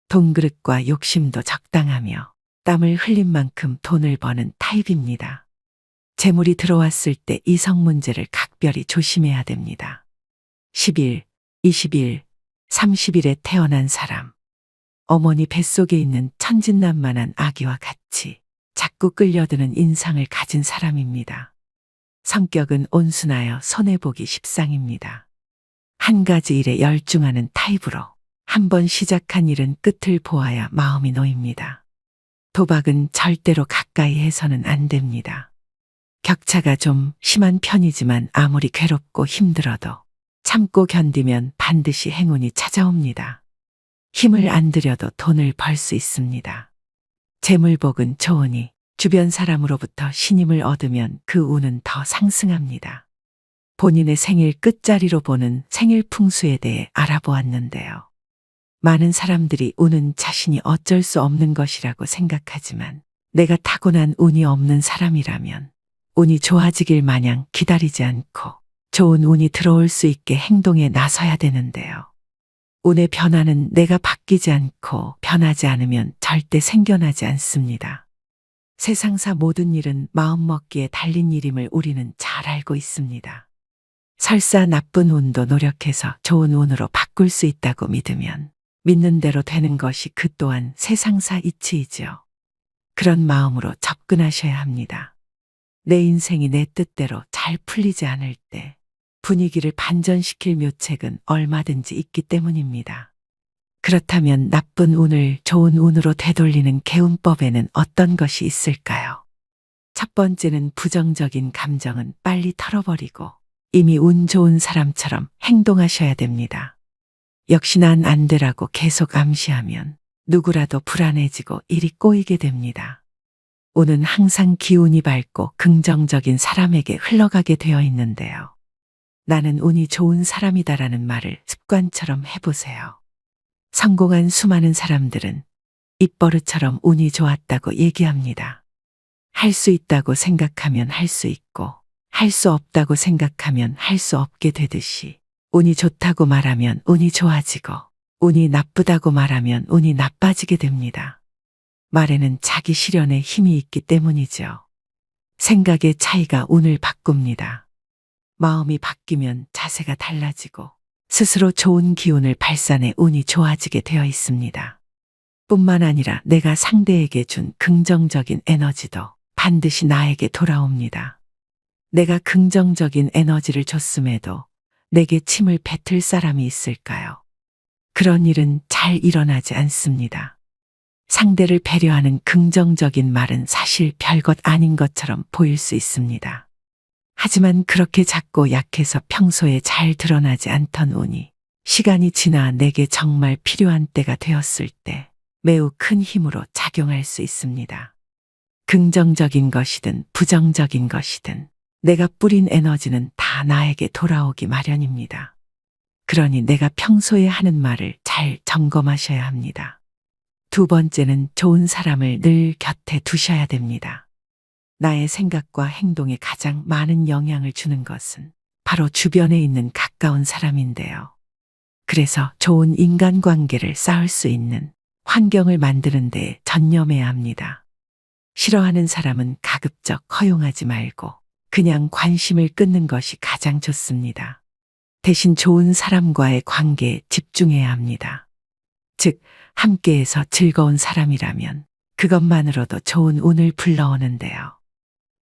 돈그릇과 욕심도 적당하며 땀을 흘린 만큼 돈을 버는 타입입니다. 재물이 들어왔을 때 이성 문제를 각별히 조심해야 됩니다. 10일, 20일, 30일에 태어난 사람. 어머니 뱃속에 있는 천진난만한 아기와 같이 자꾸 끌려드는 인상을 가진 사람입니다. 성격은 온순하여 손해보기 십상입니다. 한 가지 일에 열중하는 타입으로 한번 시작한 일은 끝을 보아야 마음이 놓입니다. 도박은 절대로 가까이 해서는 안 됩니다. 격차가 좀 심한 편이지만 아무리 괴롭고 힘들어도 참고 견디면 반드시 행운이 찾아옵니다. 힘을 안 들여도 돈을 벌 수 있습니다. 재물복은 좋으니 주변 사람으로부터 신임을 얻으면 그 운은 더 상승합니다. 본인의 생일 끝자리로 보는 생일 풍수에 대해 알아보았는데요. 많은 사람들이 운은 자신이 어쩔 수 없는 것이라고 생각하지만 내가 타고난 운이 없는 사람이라면 운이 좋아지길 마냥 기다리지 않고 좋은 운이 들어올 수 있게 행동에 나서야 되는데요. 운의 변화는 내가 바뀌지 않고 변하지 않으면 절대 생겨나지 않습니다. 세상사 모든 일은 마음먹기에 달린 일임을 우리는 잘 알고 있습니다. 설사 나쁜 운도 노력해서 좋은 운으로 바꿀 수 있다고 믿으면 믿는 대로 되는 것이 그 또한 세상사 이치이지요. 그런 마음으로 접근하셔야 합니다. 내 인생이 내 뜻대로 잘 풀리지 않을 때 분위기를 반전시킬 묘책은 얼마든지 있기 때문입니다. 그렇다면 나쁜 운을 좋은 운으로 되돌리는 개운법에는 어떤 것이 있을까요? 첫 번째는 부정적인 감정은 빨리 털어버리고 이미 운 좋은 사람처럼 행동하셔야 됩니다. 역시 난 안 되라고 계속 암시하면 누구라도 불안해지고 일이 꼬이게 됩니다. 운은 항상 기운이 밝고 긍정적인 사람에게 흘러가게 되어 있는데요. 나는 운이 좋은 사람이다라는 말을 습관처럼 해보세요. 성공한 수많은 사람들은 입버릇처럼 운이 좋았다고 얘기합니다. 할 수 있다고 생각하면 할 수 있고 할 수 없다고 생각하면 할 수 없게 되듯이 운이 좋다고 말하면 운이 좋아지고 운이 나쁘다고 말하면 운이 나빠지게 됩니다. 말에는 자기 실현에 힘이 있기 때문이죠. 생각의 차이가 운을 바꿉니다. 마음이 바뀌면 자세가 달라지고 스스로 좋은 기운을 발산해 운이 좋아지게 되어 있습니다. 뿐만 아니라 내가 상대에게 준 긍정적인 에너지도 반드시 나에게 돌아옵니다. 내가 긍정적인 에너지를 줬음에도 내게 침을 뱉을 사람이 있을까요? 그런 일은 잘 일어나지 않습니다. 상대를 배려하는 긍정적인 말은 사실 별것 아닌 것처럼 보일 수 있습니다. 하지만 그렇게 작고 약해서 평소에 잘 드러나지 않던 운이 시간이 지나 내게 정말 필요한 때가 되었을 때 매우 큰 힘으로 작용할 수 있습니다. 긍정적인 것이든 부정적인 것이든 내가 뿌린 에너지는 다 나에게 돌아오기 마련입니다. 그러니 내가 평소에 하는 말을 잘 점검하셔야 합니다. 두 번째는 좋은 사람을 늘 곁에 두셔야 됩니다. 나의 생각과 행동에 가장 많은 영향을 주는 것은 바로 주변에 있는 가까운 사람인데요. 그래서 좋은 인간관계를 쌓을 수 있는 환경을 만드는 데 전념해야 합니다. 싫어하는 사람은 가급적 허용하지 말고 그냥 관심을 끊는 것이 가장 좋습니다. 대신 좋은 사람과의 관계에 집중해야 합니다. 즉, 함께해서 즐거운 사람이라면 그것만으로도 좋은 운을 불러오는데요.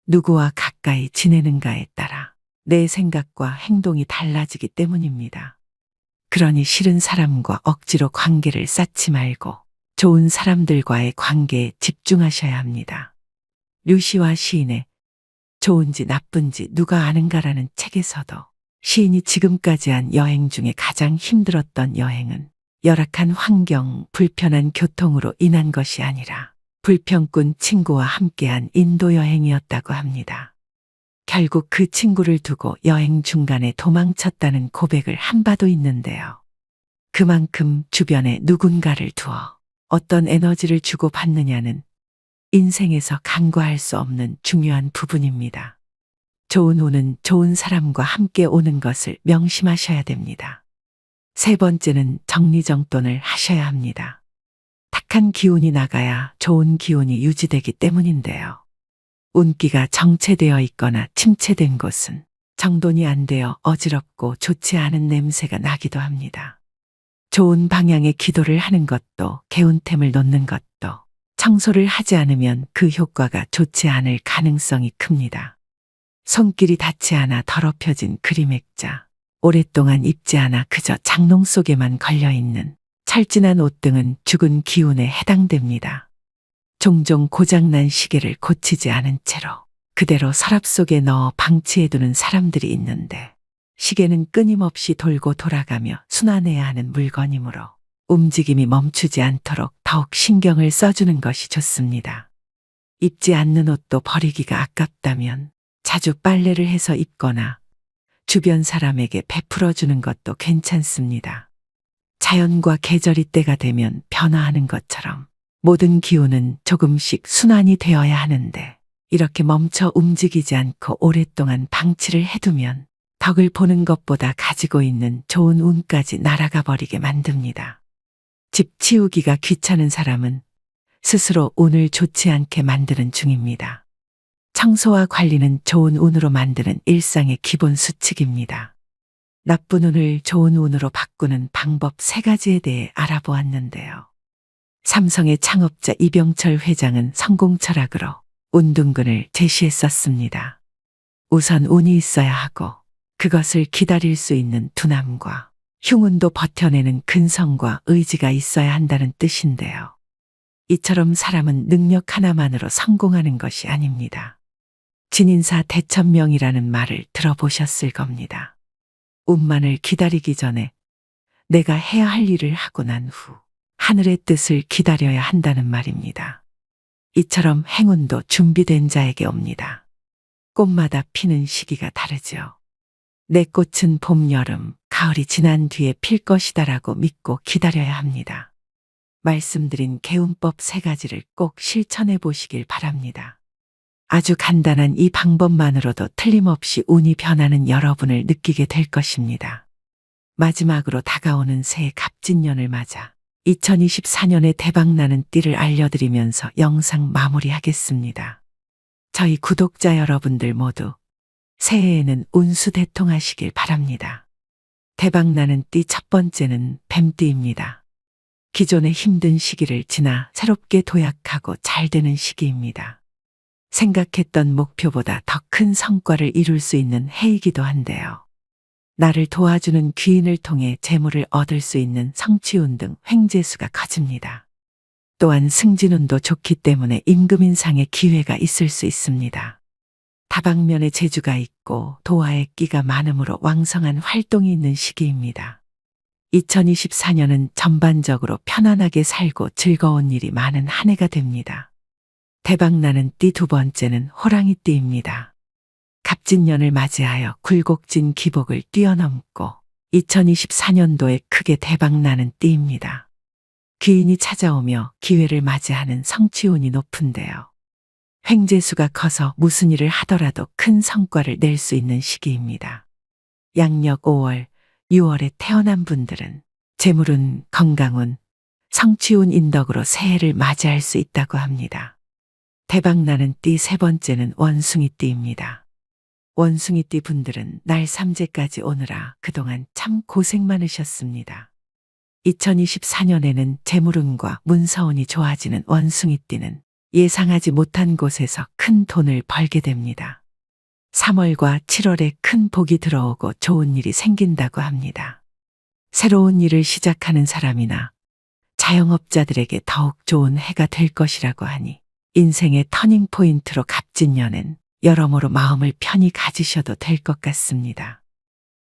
누구와 가까이 지내는가에 따라 내 생각과 행동이 달라지기 때문입니다. 그러니 싫은 사람과 억지로 관계를 쌓지 말고 좋은 사람들과의 관계에 집중하셔야 합니다. 류시와 시인의 좋은지 나쁜지 누가 아는가라는 책에서도 시인이 지금까지 한 여행 중에 가장 힘들었던 여행은 열악한 환경, 불편한 교통으로 인한 것이 아니라 불평꾼 친구와 함께한 인도 여행이었다고 합니다. 결국 그 친구를 두고 여행 중간에 도망쳤다는 고백을 한 바도 있는데요. 그만큼 주변에 누군가를 두어 어떤 에너지를 주고 받느냐는 인생에서 간과할 수 없는 중요한 부분입니다. 좋은 운은 좋은 사람과 함께 오는 것을 명심하셔야 됩니다. 세 번째는 정리정돈을 하셔야 합니다. 탁한 기운이 나가야 좋은 기운이 유지되기 때문인데요. 운기가 정체되어 있거나 침체된 곳은 정돈이 안 되어 어지럽고 좋지 않은 냄새가 나기도 합니다. 좋은 방향의 기도를 하는 것도 개운템을 놓는 것도 청소를 하지 않으면 그 효과가 좋지 않을 가능성이 큽니다. 손길이 닿지 않아 더럽혀진 그림액자, 오랫동안 입지 않아 그저 장롱 속에만 걸려있는 철진한 옷 등은 죽은 기운에 해당됩니다. 종종 고장난 시계를 고치지 않은 채로 그대로 서랍 속에 넣어 방치해두는 사람들이 있는데 시계는 끊임없이 돌고 돌아가며 순환해야 하는 물건이므로 움직임이 멈추지 않도록 더욱 신경을 써주는 것이 좋습니다. 입지 않는 옷도 버리기가 아깝다면 자주 빨래를 해서 입거나 주변 사람에게 베풀어 주는 것도 괜찮습니다. 자연과 계절이 때가 되면 변화하는 것처럼 모든 기운은 조금씩 순환이 되어야 하는데 이렇게 멈춰 움직이지 않고 오랫동안 방치를 해두면 덕을 보는 것보다 가지고 있는 좋은 운까지 날아가 버리게 만듭니다. 집 치우기가 귀찮은 사람은 스스로 운을 좋지 않게 만드는 중입니다. 청소와 관리는 좋은 운으로 만드는 일상의 기본 수칙입니다. 나쁜 운을 좋은 운으로 바꾸는 방법 3가지에 대해 알아보았는데요. 삼성의 창업자 이병철 회장은 성공 철학으로 운둔근을 제시했었습니다. 우선 운이 있어야 하고 그것을 기다릴 수 있는 둔함과 흉운도 버텨내는 근성과 의지가 있어야 한다는 뜻인데요. 이처럼 사람은 능력 하나만으로 성공하는 것이 아닙니다. 진인사 대천명이라는 말을 들어보셨을 겁니다. 운만을 기다리기 전에 내가 해야 할 일을 하고 난 후 하늘의 뜻을 기다려야 한다는 말입니다. 이처럼 행운도 준비된 자에게 옵니다. 꽃마다 피는 시기가 다르죠. 내 꽃은 봄, 여름, 가을이 지난 뒤에 필 것이다라고 믿고 기다려야 합니다. 말씀드린 개운법 3가지를 꼭 실천해 보시길 바랍니다. 아주 간단한 이 방법만으로도 틀림없이 운이 변하는 여러분을 느끼게 될 것입니다. 마지막으로 다가오는 새해 갑진년을 맞아 2024년에 대박나는 띠를 알려드리면서 영상 마무리하겠습니다. 저희 구독자 여러분들 모두 새해에는 운수대통하시길 바랍니다. 대박나는 띠 첫 번째는 뱀띠입니다. 기존의 힘든 시기를 지나 새롭게 도약하고 잘 되는 시기입니다. 생각했던 목표보다 더 큰 성과를 이룰 수 있는 해이기도 한데요. 나를 도와주는 귀인을 통해 재물을 얻을 수 있는 성취운 등 횡재수가 커집니다. 또한 승진운도 좋기 때문에 임금 인상의 기회가 있을 수 있습니다. 다방면에 재주가 있고 도화의 끼가 많으므로 왕성한 활동이 있는 시기입니다. 2024년은 전반적으로 편안하게 살고 즐거운 일이 많은 한 해가 됩니다. 대박나는 띠 두 번째는 호랑이띠입니다. 갑진년을 맞이하여 굴곡진 기복을 뛰어넘고 2024년도에 크게 대박나는 띠입니다. 귀인이 찾아오며 기회를 맞이하는 성취운이 높은데요. 횡재수가 커서 무슨 일을 하더라도 큰 성과를 낼 수 있는 시기입니다. 양력 5월, 6월에 태어난 분들은 재물운, 건강운, 성취운 인덕으로 새해를 맞이할 수 있다고 합니다. 대박나는 띠 세 번째는 원숭이띠입니다. 원숭이띠 분들은 날 삼재까지 오느라 그동안 참 고생 많으셨습니다. 2024년에는 재물운과 문서운이 좋아지는 원숭이띠는 예상하지 못한 곳에서 큰 돈을 벌게 됩니다. 3월과 7월에 큰 복이 들어오고 좋은 일이 생긴다고 합니다. 새로운 일을 시작하는 사람이나 자영업자들에게 더욱 좋은 해가 될 것이라고 하니 인생의 터닝포인트로 갑진년엔 여러모로 마음을 편히 가지셔도 될 것 같습니다.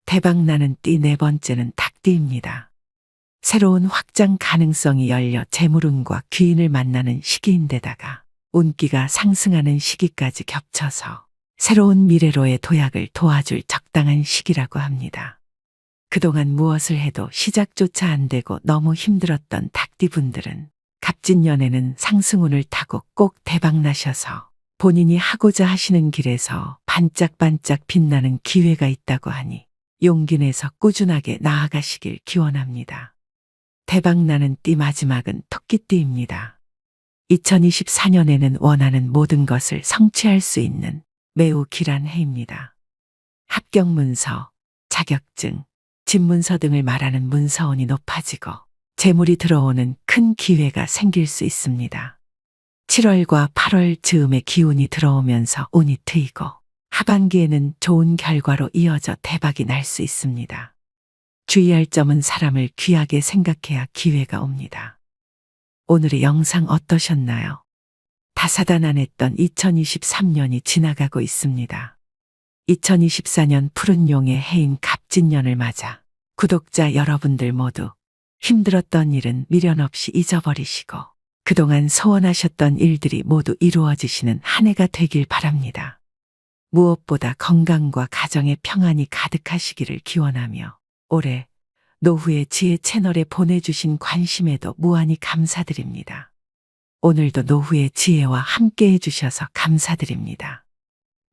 대박나는 띠 네 번째는 닭띠입니다. 새로운 확장 가능성이 열려 재물운과 귀인을 만나는 시기인데다가 운기가 상승하는 시기까지 겹쳐서 새로운 미래로의 도약을 도와줄 적당한 시기라고 합니다. 그동안 무엇을 해도 시작조차 안 되고 너무 힘들었던 닭띠분들은 갑진년에는 상승운을 타고 꼭 대박나셔서 본인이 하고자 하시는 길에서 반짝반짝 빛나는 기회가 있다고 하니 용기 내서 꾸준하게 나아가시길 기원합니다. 대박나는 띠 마지막은 토끼띠입니다. 2024년에는 원하는 모든 것을 성취할 수 있는 매우 길한 해입니다. 합격문서, 자격증, 집문서 등을 말하는 문서운이 높아지고 재물이 들어오는 큰 기회가 생길 수 있습니다. 7월과 8월 즈음에 기운이 들어오면서 운이 트이고 하반기에는 좋은 결과로 이어져 대박이 날 수 있습니다. 주의할 점은 사람을 귀하게 생각해야 기회가 옵니다. 오늘의 영상 어떠셨나요? 다사다난했던 2023년이 지나가고 있습니다. 2024년 푸른 용의 해인 갑진년을 맞아 구독자 여러분들 모두 힘들었던 일은 미련 없이 잊어버리시고 그동안 소원하셨던 일들이 모두 이루어지시는 한 해가 되길 바랍니다. 무엇보다 건강과 가정의 평안이 가득하시기를 기원하며 올해 노후의 지혜 채널에 보내주신 관심에도 무한히 감사드립니다. 오늘도 노후의 지혜와 함께 해주셔서 감사드립니다.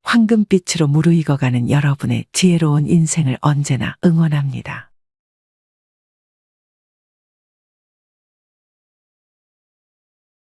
황금빛으로 무르익어가는 여러분의 지혜로운 인생을 언제나 응원합니다.